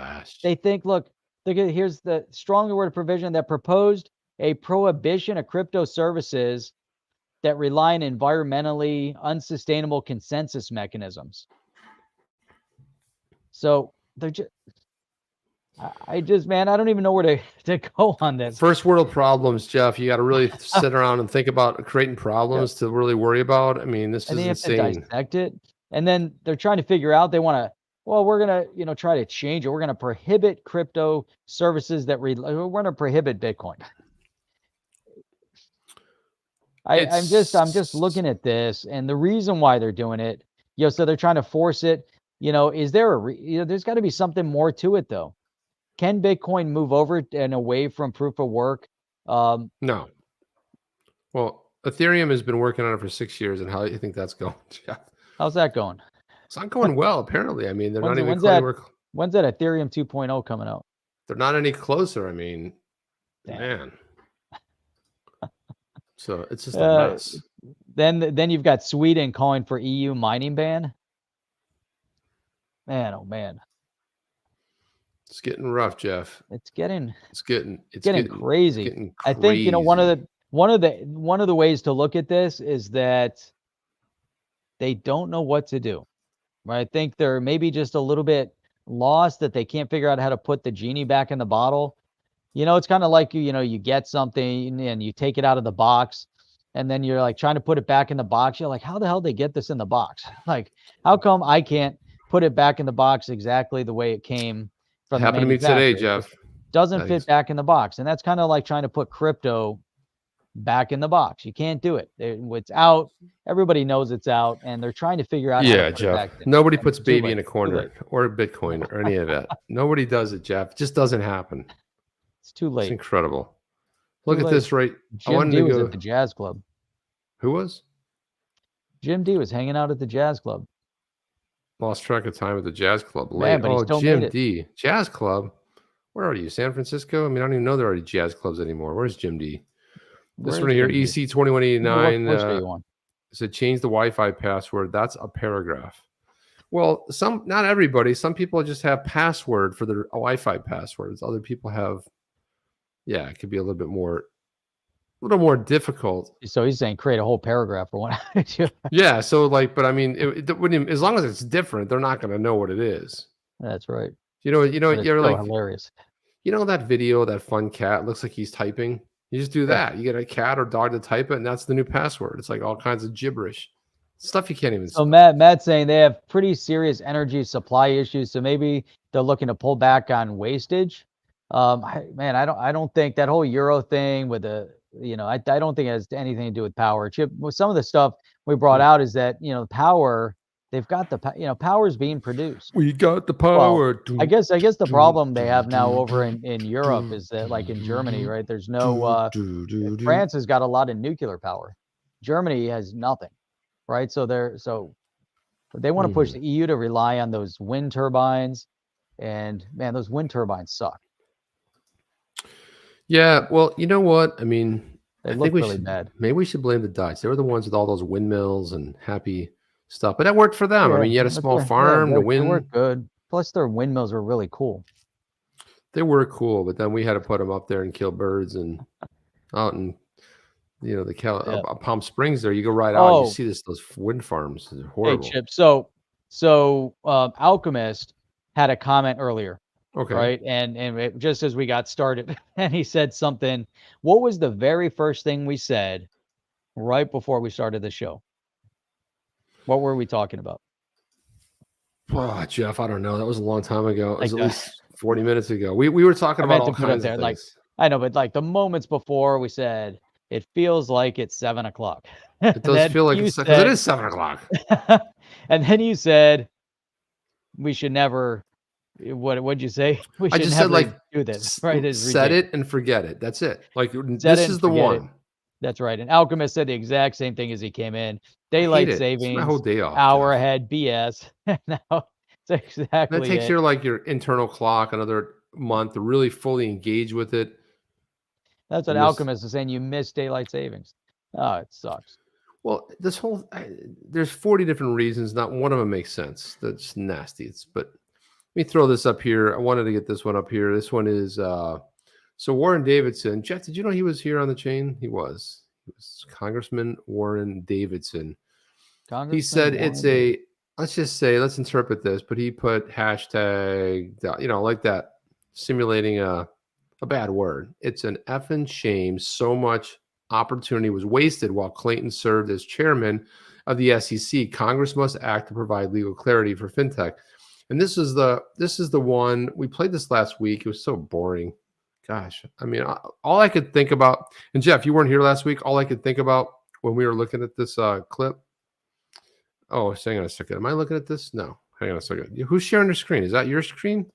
they think, look, here's the strongly worded provision that proposed a prohibition of crypto services that rely on environmentally unsustainable consensus mechanisms. So they're just, I don't even know where to go on this. First world problems, Jeff. You got to really sit around and think about creating problems to really worry about. I mean, this is insane. Have to dissect it, and then they're trying to figure out. They want to. Well, we're gonna try to change it. We're gonna prohibit crypto services that we're gonna prohibit Bitcoin. I'm just looking at this, and the reason why they're doing it, so they're trying to force it. Is there there's got to be something more to it, though. Can Bitcoin move over and away from proof of work? No. Well, Ethereum has been working on it for 6 years, and how do you think that's going, Jeff? How's that going? It's not going well, apparently. I mean, they're not even when's that Ethereum 2.0 coming out? They're not any closer. I mean, man. So it's just a mess. Then you've got Sweden calling for EU mining ban. Man, oh man. It's getting rough, Jeff. It's getting crazy. It's getting I think one of the ways to look at this is that they don't know what to do. Right? I think they're maybe just a little bit lost, that they can't figure out how to put the genie back in the bottle. It's kind of like you get something and you take it out of the box, and then you're like trying to put it back in the box. You're like, how the hell did they get this in the box? Like, how come I can't put it back in the box exactly the way it came from the happened to me today, Jeff. Doesn't fit back in the box. And that's kind of like trying to put crypto back in the box. You can't do it. It's out. Everybody knows it's out, and they're trying to figure out. Yeah, Jeff. Nobody puts baby in a corner or Bitcoin or any of that. Nobody does it, Jeff. It just doesn't happen. It's too late. It's incredible. Look at this, right? Jim D was at the jazz club. Who was? Jim D was hanging out at the jazz club. Lost track of time at the jazz club. Man, but he still made it. Jim D. Jazz club? Where are you? San Francisco? I mean, I don't even know there are any jazz clubs anymore. Where's Jim D? This one here, EC 2189. Said change the Wi-Fi password. That's a paragraph. Well, not everybody. Some people just have password for their Wi-Fi passwords. Other people have, it could be a little bit more little more difficult. So he's saying create a whole paragraph for one. Yeah. So like, but I mean, it wouldn't even, as long as it's different, they're not going to know what it is. That's right. But It's you're so like, hilarious. you know, that video, that fun cat looks like he's typing. You just do that. You get a cat or dog to type it, and that's the new password. It's like all kinds of gibberish stuff you can't even. So Matt's saying they have pretty serious energy supply issues, so maybe they're looking to pull back on wastage. I don't think that whole Euro thing with the, I don't think it has anything to do with power. Chip, with some of the stuff we brought out is that, power, they've got power is being produced. We got the power. Well, I guess the problem they have now over in Europe is that, like in Germany, right? There's no France has got a lot of nuclear power. Germany has nothing, right? So they want to push the EU to rely on those wind turbines, and man, those wind turbines suck. Yeah, well, you know what? I mean, They I look think we really should, bad. maybe we should blame the Dutch. They were the ones with all those windmills and happy stuff, but that worked for them. I mean, you had a small farm, the wind. They work good. Plus, their windmills were really cool. They were cool, but then we had to put them up there and kill birds and out in, Palm Springs. There, you go right out, you see those wind farms. They're horrible. Hey, Chip. So Alchemist had a comment earlier. Okay. Right. And just as we got started, and he said something. What was the very first thing we said right before we started the show? What were we talking about? Oh, Jeff, I don't know. That was a long time ago. It was at least 40 minutes ago. We were talking about all kinds of things. Like, I know, but like the moments before we said, it feels like it's 7 o'clock. It does feel like it's because it is 7 o'clock. And then you said we should never. What'd you say? We should said, like, do this, right? Set it and forget it. That's it. Like, this is the one. That's right. And Alchemist said the exact same thing as he came in. Daylight savings, my whole day off, hour ahead, BS. No, it's exactly. That takes your internal clock another month to really fully engage with it. That's what Alchemist is saying. You miss daylight savings. Oh, it sucks. Well, there's 40 different reasons. Not one of them makes sense. That's nasty. But let me throw this up here. I wanted to get this one up here. This one is so Warren Davidson. Jeff, did you know he was here on the chain? He was Congressman Warren Davidson. He said let's interpret this, but he put hashtag, like that, simulating a bad word. It's an effing shame so much opportunity was wasted while Clayton served as chairman of the SEC. Congress must act to provide legal clarity for fintech. And this is the one we played this last week. It was so boring. Gosh, I mean, all I could think about, and Jeff, you weren't here last week. All I could think about when we were looking at this clip. Oh, hang on a second. Am I looking at this? No, hang on a second. Who's sharing their screen? Is that your screen?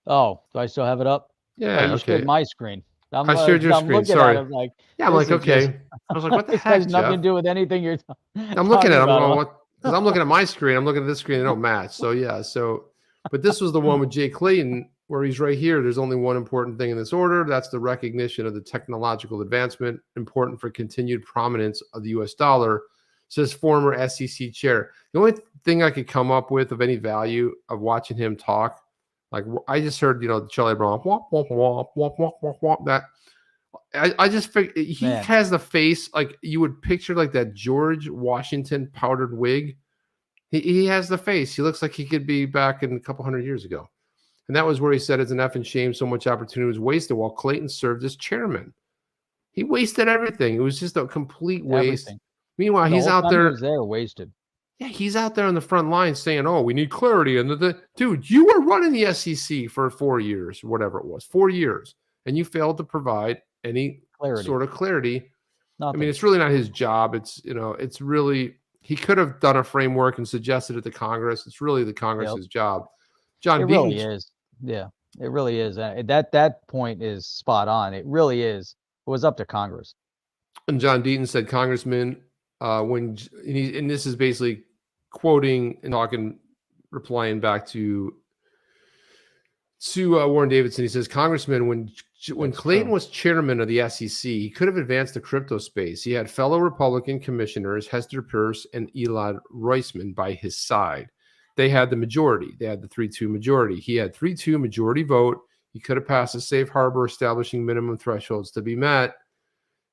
Oh, do I still have it up? Yeah, you shared my screen. I shared your screen. Sorry. I'm like, okay. I was like, what the heck, has nothing to do with anything you're I'm looking at it. I'm going, what? Because I'm looking at my screen. I'm looking at this screen. They don't match. So, yeah. But this was the one with Jay Clayton where he's right here. There's only one important thing in this order. That's the recognition of the technological advancement important for continued prominence of the U.S. dollar, says former SEC chair. The only thing I could come up with of any value of watching him talk, like I just heard, Charlie Brown, womp, womp, womp, womp, womp, womp, womp, that. I just figured he has the face like you would picture, like that George Washington powdered wig. He has the face. He looks like he could be back in a couple hundred years ago. And that was where he said it's an effing shame so much opportunity was wasted while Clayton served as chairman. He wasted everything. It was just a complete waste. Everything. Meanwhile, he's out there. He was there wasted. Yeah, he's out there on the front line saying, "Oh, we need clarity." And dude, you were running the SEC for 4 years, whatever it was, 4 years, and you failed to provide any sort of clarity. Nothing. I mean, it's really not his job. It's really, he could have done a framework and suggested it to Congress. It's really the Congress's job. John Deaton, really is. Yeah, it really is. That point is spot on. It really is. It was up to Congress. And John Deaton said, Congressman, and this is basically quoting and replying back to Warren Davidson. He says, Congressman, when Clayton was chairman of the SEC, he could have advanced the crypto space. He had fellow Republican commissioners, Hester Peirce and Elad Roisman, by his side. They had the majority. They had the 3-2 majority. He had 3-2 majority vote. He could have passed a safe harbor establishing minimum thresholds to be met.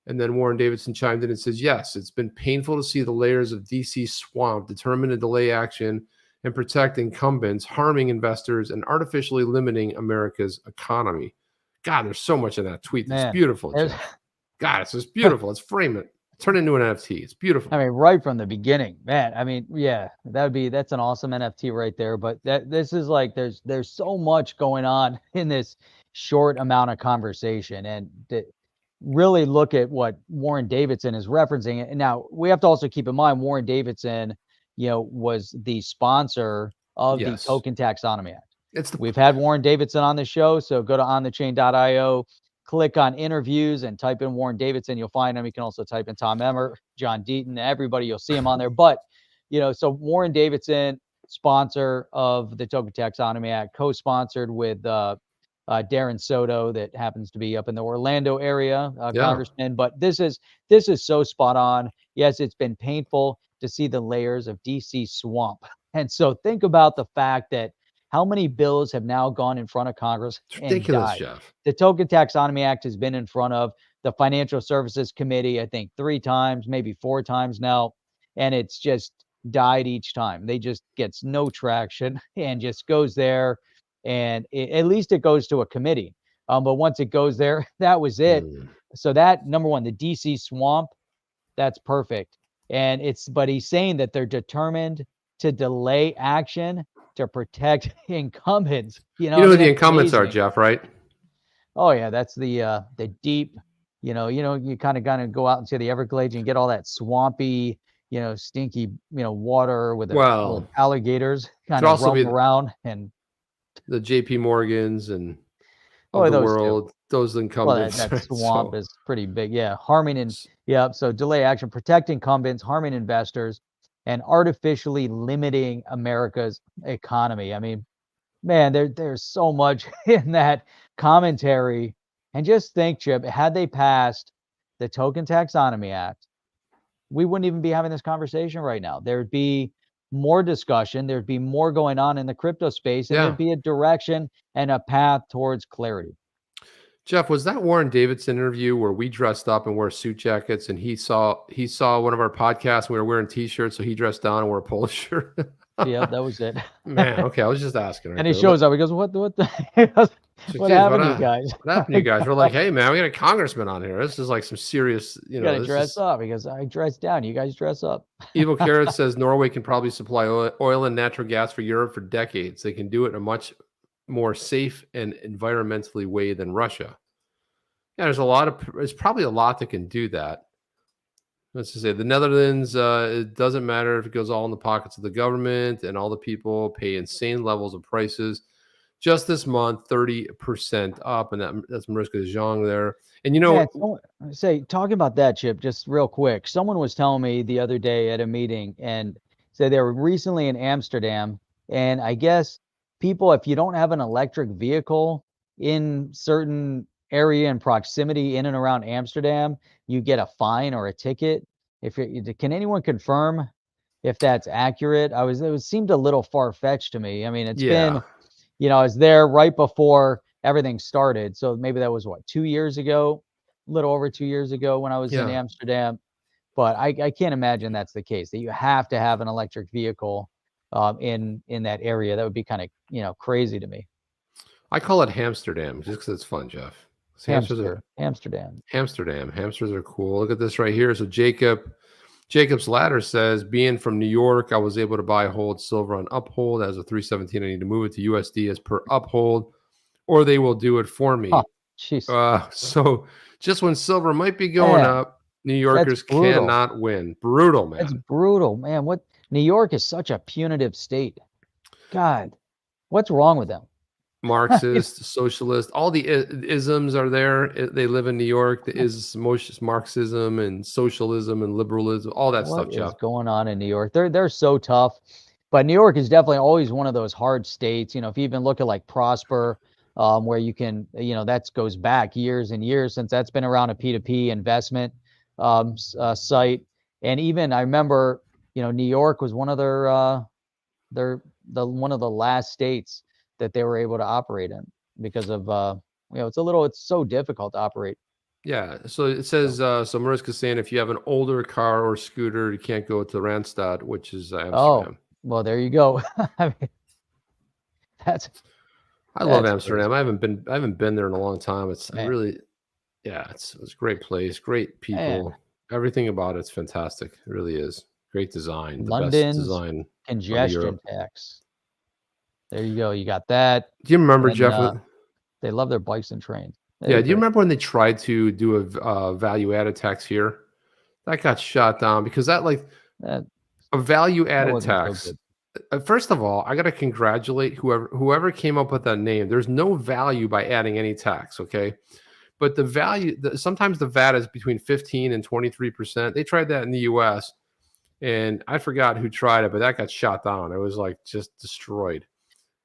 And then Warren Davidson chimed in and says, yes, it's been painful to see the layers of DC swamp determined to delay action and protect incumbents, harming investors, and artificially limiting America's economy. God, there's so much in that tweet that's Man, beautiful, there's- Jeff. God, it's just beautiful. Let's frame it. Turn it into an NFT. It's beautiful. I mean, right from the beginning, man. I mean, yeah, that's an awesome NFT right there. But this is like there's so much going on in this short amount of conversation, and really look at what Warren Davidson is referencing. And now we have to also keep in mind Warren Davidson, was the sponsor of the Yes. Token Taxonomy Act. It's We've had Warren Davidson on the show, so go to onthechain.io, click on interviews, and type in Warren Davidson. You'll find him. You can also type in Tom Emmer, John Deaton, everybody. You'll see him on there. But so Warren Davidson, sponsor of the Token Taxonomy Act, co-sponsored with Darren Soto, that happens to be up in the Orlando area, congressman. But this is so spot on. Yes, it's been painful to see the layers of DC swamp. And so think about the fact that how many bills have now gone in front of Congress It's and ridiculous, died. Jeff. The Token Taxonomy Act has been in front of the Financial Services Committee, I think 3 times, maybe 4 times now, and it's just died each time. They just gets no traction and just goes there, and at least it goes to a committee. But once it goes there, that was it. So that, number one, the DC swamp, that's perfect. And but he's saying that they're determined to delay action to protect incumbents. You know who the that's incumbents are, amazing. Jeff, right? Oh yeah, that's the deep, you kind of go out into the Everglades and get all that swampy, stinky, water with with alligators kind of roam around, and the JP Morgans and Oh, of the those world, those well, incumbents. that right? swamp So- is pretty big. Yeah, harming and so delay action, protect incumbents, harming investors, and artificially limiting America's economy. I mean, man, there's so much in that commentary. And just think, Chip, had they passed the Token Taxonomy Act, we wouldn't even be having this conversation right now. There'd be more discussion. There'd be more going on in the crypto space, and Yeah. there'd be a direction and a path towards clarity. Jeff, was that Warren Davidson interview where we dressed up and wore suit jackets, and he saw one of our podcasts and we were wearing t-shirts, so he dressed down and wore a polo shirt? Yeah, that was it. Man, okay, I was just asking. Right And he there. shows up. He goes, "What the what happened to you guys? What happened to you guys?" We're like, "Hey, man, we got a congressman on here. This is like some serious, You got to dress up." Because I dress down. You guys dress up. Evil Carrot says Norway can probably supply oil and natural gas for Europe for decades. They can do it in a much more safe and environmentally way than Russia. Yeah, there's probably a lot that can do that. Let's just say the Netherlands, it doesn't matter if it goes all in the pockets of the government, and all the people pay insane levels of prices. Just this month, 30% up, and that's Mariska Zhang there. And talking about that, Chip, just real quick. Someone was telling me the other day at a meeting, and said they were recently in Amsterdam, and I guess people, if you don't have an electric vehicle in certain area and proximity in and around Amsterdam, you get a fine or a ticket. Can anyone confirm if that's accurate? It seemed a little far-fetched to me. I mean, it's been, I was there right before everything started. So maybe that was 2 years ago, a little over 2 years ago when I was in Amsterdam. But I can't imagine that's the case, that you have to have an electric vehicle in that area. That would be kind of, crazy to me. I call it Hamsterdam just because it's fun, Jeff. Amsterdam. Hamsters are cool. Look at this right here. So Jacob's Ladder says, being from New York, I was able to buy hold silver on Uphold as a 317. I need to move it to USD as per Uphold, or they will do it for me. So just when silver might be going up, New Yorkers cannot win. Brutal, man. That's brutal, man. New York is such a punitive state. God, what's wrong with them? Marxist, socialist, all the isms are there. They live in New York. The Marxism and socialism and liberalism, all that stuff. What is going on in New York? They're so tough, but New York is definitely always one of those hard states. If you even look at like Prosper, where you can, that goes back years and years since that's been around, a P2P investment site. And even I remember, New York was one of one of the last states that they were able to operate in because of, it's so difficult to operate Yeah. So it says, so Mariska's saying if you have an older car or scooter, you can't go to Randstad, which is Amsterdam. Well, there you go. I mean, I love that's Amsterdam. crazy. I haven't been there in a long time. It's Man. really, yeah, it's a great place, great people. Man. Everything about it's fantastic. It really is. Great design. The best London's design of congestion Europe. tax. There you go. You got that. Do you remember, And, Jeff? they love their bikes and trains. Yeah. Do you remember when they tried to do a value added tax here? That got shot down because that a value added tax. First of all, I got to congratulate whoever came up with that name. There's no value by adding any tax, okay? But the value, sometimes the VAT is between 15 and 23%. They tried that in the U.S. and I forgot who tried it, but that got shot down. It was like just destroyed.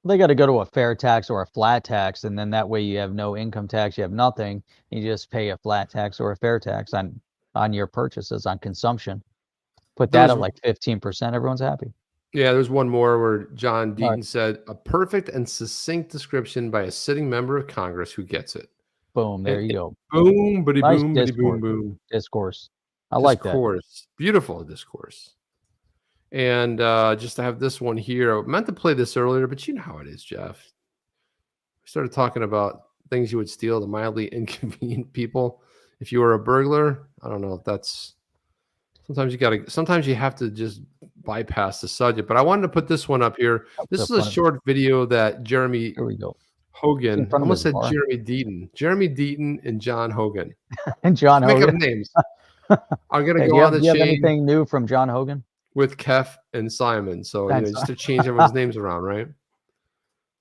They got to go to a fair tax or a flat tax, and then that way you have no income tax, you have nothing. You just pay a flat tax or a fair tax on your purchases, on consumption. Put that at like 15%. Everyone's happy. Yeah, there's one more where John Deaton said, a perfect and succinct description by a sitting member of Congress who gets it. Boom, there you go. Boom, bitty nice boom, bitty boom, boom. Discourse. I like that. Discourse. Beautiful discourse. And just to have this one here, I meant to play this earlier, but you know how it is, Jeff. We started talking about things you would steal to mildly inconvenient people. If you were a burglar, I don't know if that's... Sometimes you have to just bypass the subject, but I wanted to put this one up here. This is a short video that Jeremy Hogan, I almost said Jeremy Deaton. Jeremy Deaton and John Hogan. And John Hogan. Make up names. I'm going to go on the chain. Do you have anything new from John Hogan? With Kef and Simon. So just to change everyone's names around, right?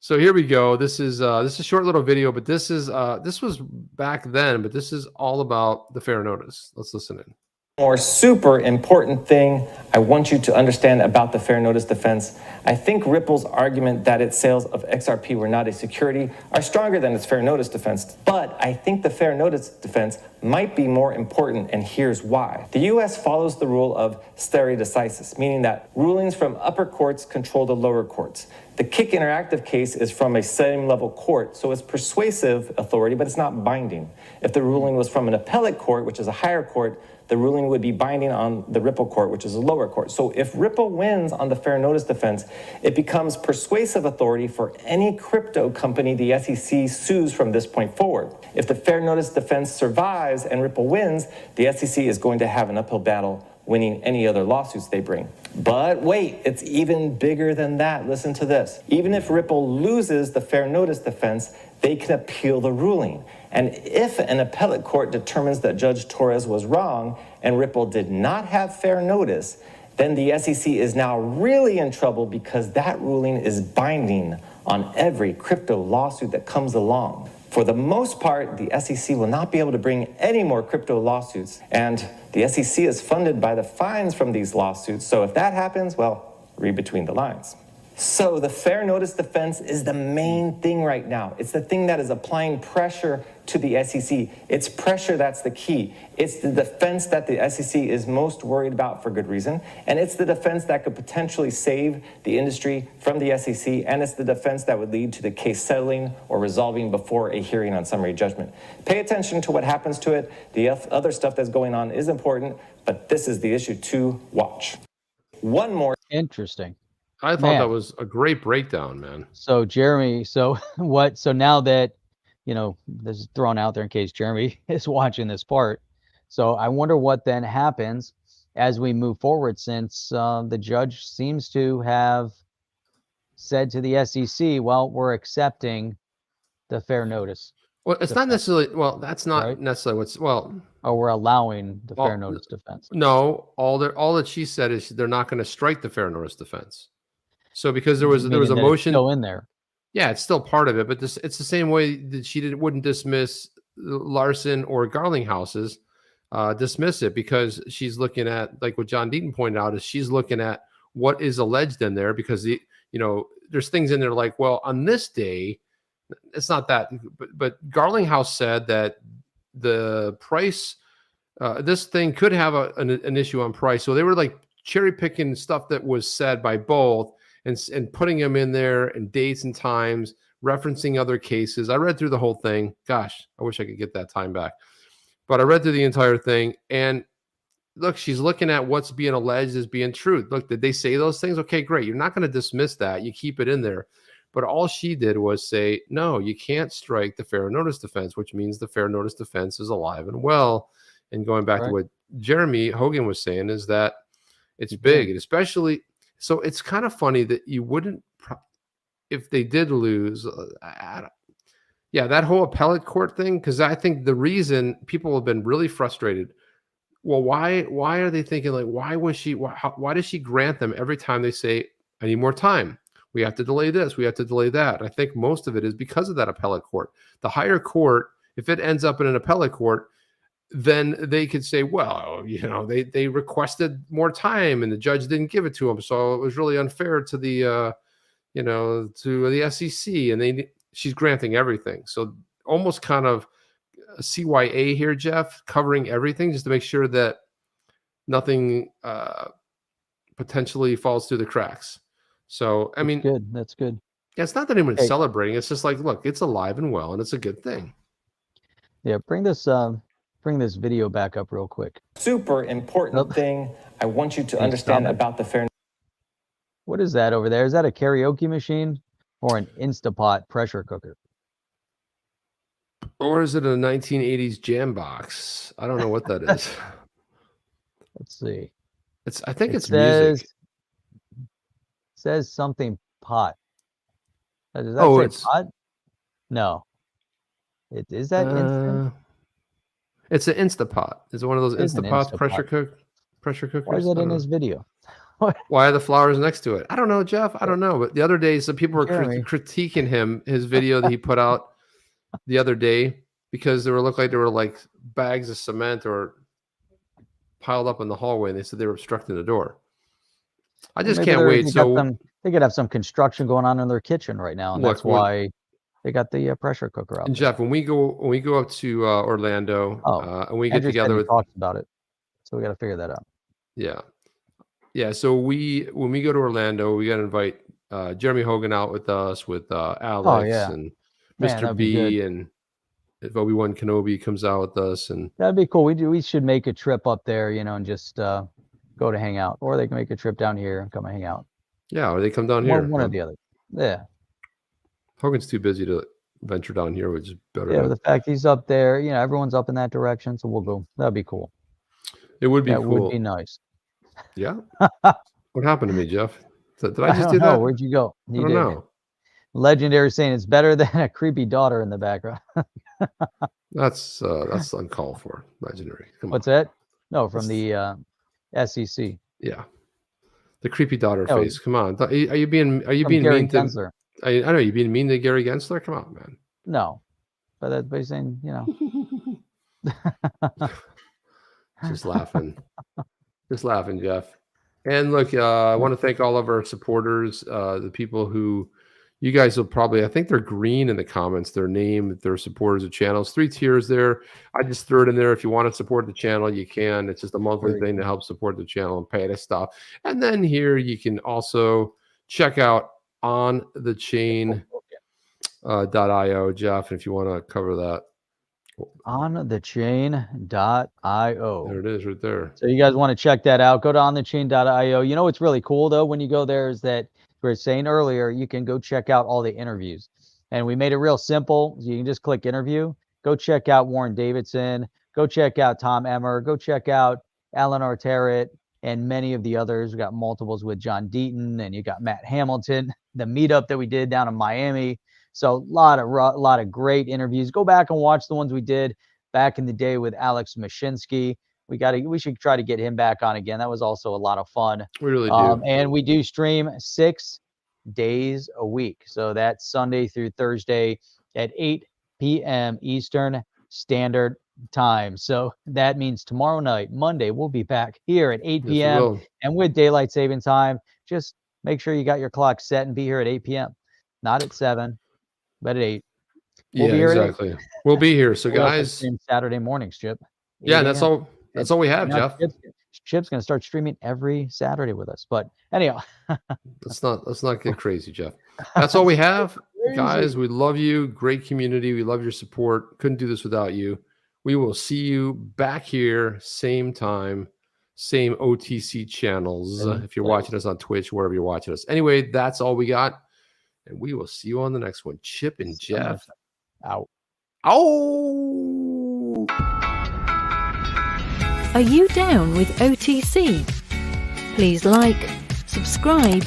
So here we go. This is a short little video, but this was back then, but this is all about the fair notice. Let's listen in. More super important thing I want you to understand about the fair notice defense. I think Ripple's argument that its sales of XRP were not a security are stronger than its fair notice defense. But I think the fair notice defense might be more important, and here's why. The U.S. follows the rule of stare decisis, meaning that rulings from upper courts control the lower courts. The Kick Interactive case is from a same-level court, so it's persuasive authority, but it's not binding. If the ruling was from an appellate court, which is a higher court, the ruling would be binding on the Ripple court, which is a lower court. So if Ripple wins on the fair notice defense, it becomes persuasive authority for any crypto company the SEC sues from this point forward. If the fair notice defense survives and Ripple wins, the SEC is going to have an uphill battle winning any other lawsuits they bring. But wait, it's even bigger than that. Listen to this. Even if Ripple loses the fair notice defense, they can appeal the ruling. And if an appellate court determines that Judge Torres was wrong and Ripple did not have fair notice, then the SEC is now really in trouble because that ruling is binding on every crypto lawsuit that comes along. For the most part, the SEC will not be able to bring any more crypto lawsuits, and the SEC is funded by the fines from these lawsuits. So if that happens, well, read between the lines. So the fair notice defense is the main thing right now. It's the thing that is applying pressure to the SEC. It's pressure that's the key. It's the defense that the SEC is most worried about for good reason. And it's the defense that could potentially save the industry from the SEC. And it's the defense that would lead to the case settling or resolving before a hearing on summary judgment. Pay attention to what happens to it. The other stuff that's going on is important, but this is the issue to watch. One more. Interesting. I thought that was a great breakdown, man. So Jeremy, so now that, this is thrown out there in case Jeremy is watching this part. So I wonder what then happens as we move forward, since the judge seems to have said to the SEC, well, we're accepting the fair notice. Well, it's not necessarily, well, that's not necessarily what's, well. Oh, we're allowing the fair notice defense. No, all that she said is they're not going to strike the fair notice defense. So because there was a motion still in there. Yeah, it's still part of it, but it's the same way that she wouldn't dismiss Larson or Garlinghouse's dismiss it, because she's looking at, like what John Deaton pointed out, is she's looking at what is alleged in there, because there's things in there like, well, on this day, it's not that, but Garlinghouse said that the price, this thing could have an issue on price. So they were like cherry picking stuff that was said by both and putting them in there and dates and times, referencing other cases. I read through the whole thing. Gosh, I wish I could get that time back. But I read through the entire thing, and look, she's looking at what's being alleged as being true. Look, did they say those things? Okay, great. You're not going to dismiss that. You keep it in there. But all she did was say, no, you can't strike the fair notice defense, which means the fair notice defense is alive and well. And going back to what Jeremy Hogan was saying is that it's big, and especially, so it's kind of funny that you wouldn't, if they did lose, yeah, that whole appellate court thing, because I think the reason people have been really frustrated, well, why are they thinking like, why does she grant them every time they say, I need more time? We have to delay this. We have to delay that. I think most of it is because of that appellate court. The higher court, if it ends up in an appellate court, then they could say, well, they requested more time and the judge didn't give it to them. So it was really unfair to the, to the SEC, and she's granting everything. So almost kind of a CYA here, Jeff, covering everything just to make sure that nothing potentially falls through the cracks. So, I mean, good. That's good. Yeah, it's not that anyone's celebrating. It's just like, look, it's alive and well, and it's a good thing. Yeah, bring this video back up real quick. Super important thing I want you to understand about the fair. What is that over there? Is that a karaoke machine or an Instapot pressure cooker? Or is it a 1980s jam box? I don't know what that is. Let's see. I think it's music. Says something pot. Does that say pot? No. Is that instant? It's an Instapot. Is it one of those Instapots pressure cookers? Why is it in his video? Why are the flowers next to it? I don't know, Jeff. I don't know. But the other day, some people were critiquing his video that he put out the other day because looked like there were like bags of cement or piled up in the hallway, and they said they were obstructing the door. I just can't wait. So they could have some construction going on in their kitchen right now, and that's why they got the pressure cooker out. And Jeff, when we go up to Orlando, and we get together with talks about it, so we got to figure that out. Yeah. So when we go to Orlando, we got to invite Jeremy Hogan out with us, with Alex and Mr. B, and if Obi-Wan Kenobi comes out with us, and that'd be cool. We should make a trip up there, and just go to hang out, or they can make a trip down here and come and hang out. Yeah, or they come down here. One or the other. Yeah. Hogan's too busy to venture down here, which is better. Yeah, the fact he's up there, everyone's up in that direction, so we'll go. That'd be cool. It would be cool. That would be nice. Yeah. What happened to me, Jeff? Did I just do that? Where'd you go? I don't know. Legendary saying it's better than a creepy daughter in the background. That's uncalled for. Legendary. What's that? No, from the SEC. Yeah. The creepy daughter face. Come on. Are you being Gary mean to Gensler. I know you're being mean to Gary Gensler? Come on, man. No. But he's saying, Just laughing. Just laughing, Jeff. And look, I want to thank all of our supporters, the people who you guys will probably, I think they're green in the comments, their name, their supporters of channels. 3 tiers there. I just threw it in there. If you want to support the channel, you can. It's just a monthly thing to help support the channel and pay to stuff. And then here you can also check out onthechain.io, Jeff, if you want to cover that. onthechain.io. There it is right there. So you guys want to check that out, go to onthechain.io. What's really cool though when you go there is that we were saying earlier, you can go check out all the interviews, and we made it real simple. So you can just click interview, go check out Warren Davidson, go check out Tom Emmer, go check out Eleanor Terrett, and many of the others. We got multiples with John Deaton, and you got Matt Hamilton, the meetup that we did down in Miami. So a lot of great interviews. Go back and watch the ones we did back in the day with Alex Mashinsky. We should try to get him back on again. That was also a lot of fun. We really do. And we do stream 6 days a week. So that's Sunday through Thursday at 8 p.m. Eastern Standard Time. So that means tomorrow night, Monday, we'll be back here at 8 p.m. and with daylight saving time. Just make sure you got your clock set and be here at 8 p.m. Not at 7, but at 8. We'll be here exactly. We'll be here. So guys, Saturday mornings, Chip. Yeah, that's all. That's all we have, Jeff. Chip's going to start streaming every Saturday with us. But anyhow, let's not get crazy, Jeff. That's all we have, guys. We love you. Great community. We love your support. Couldn't do this without you. We will see you back here, same time, same OTC channels. If you're watching us on Twitch, wherever you're watching us. Anyway, that's all we got. And we will see you on the next one. Chip and Jeff. Out. Oh! Are you down with OTC? Please like, subscribe,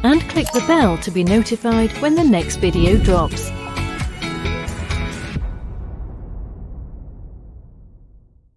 and click the bell to be notified when the next video drops.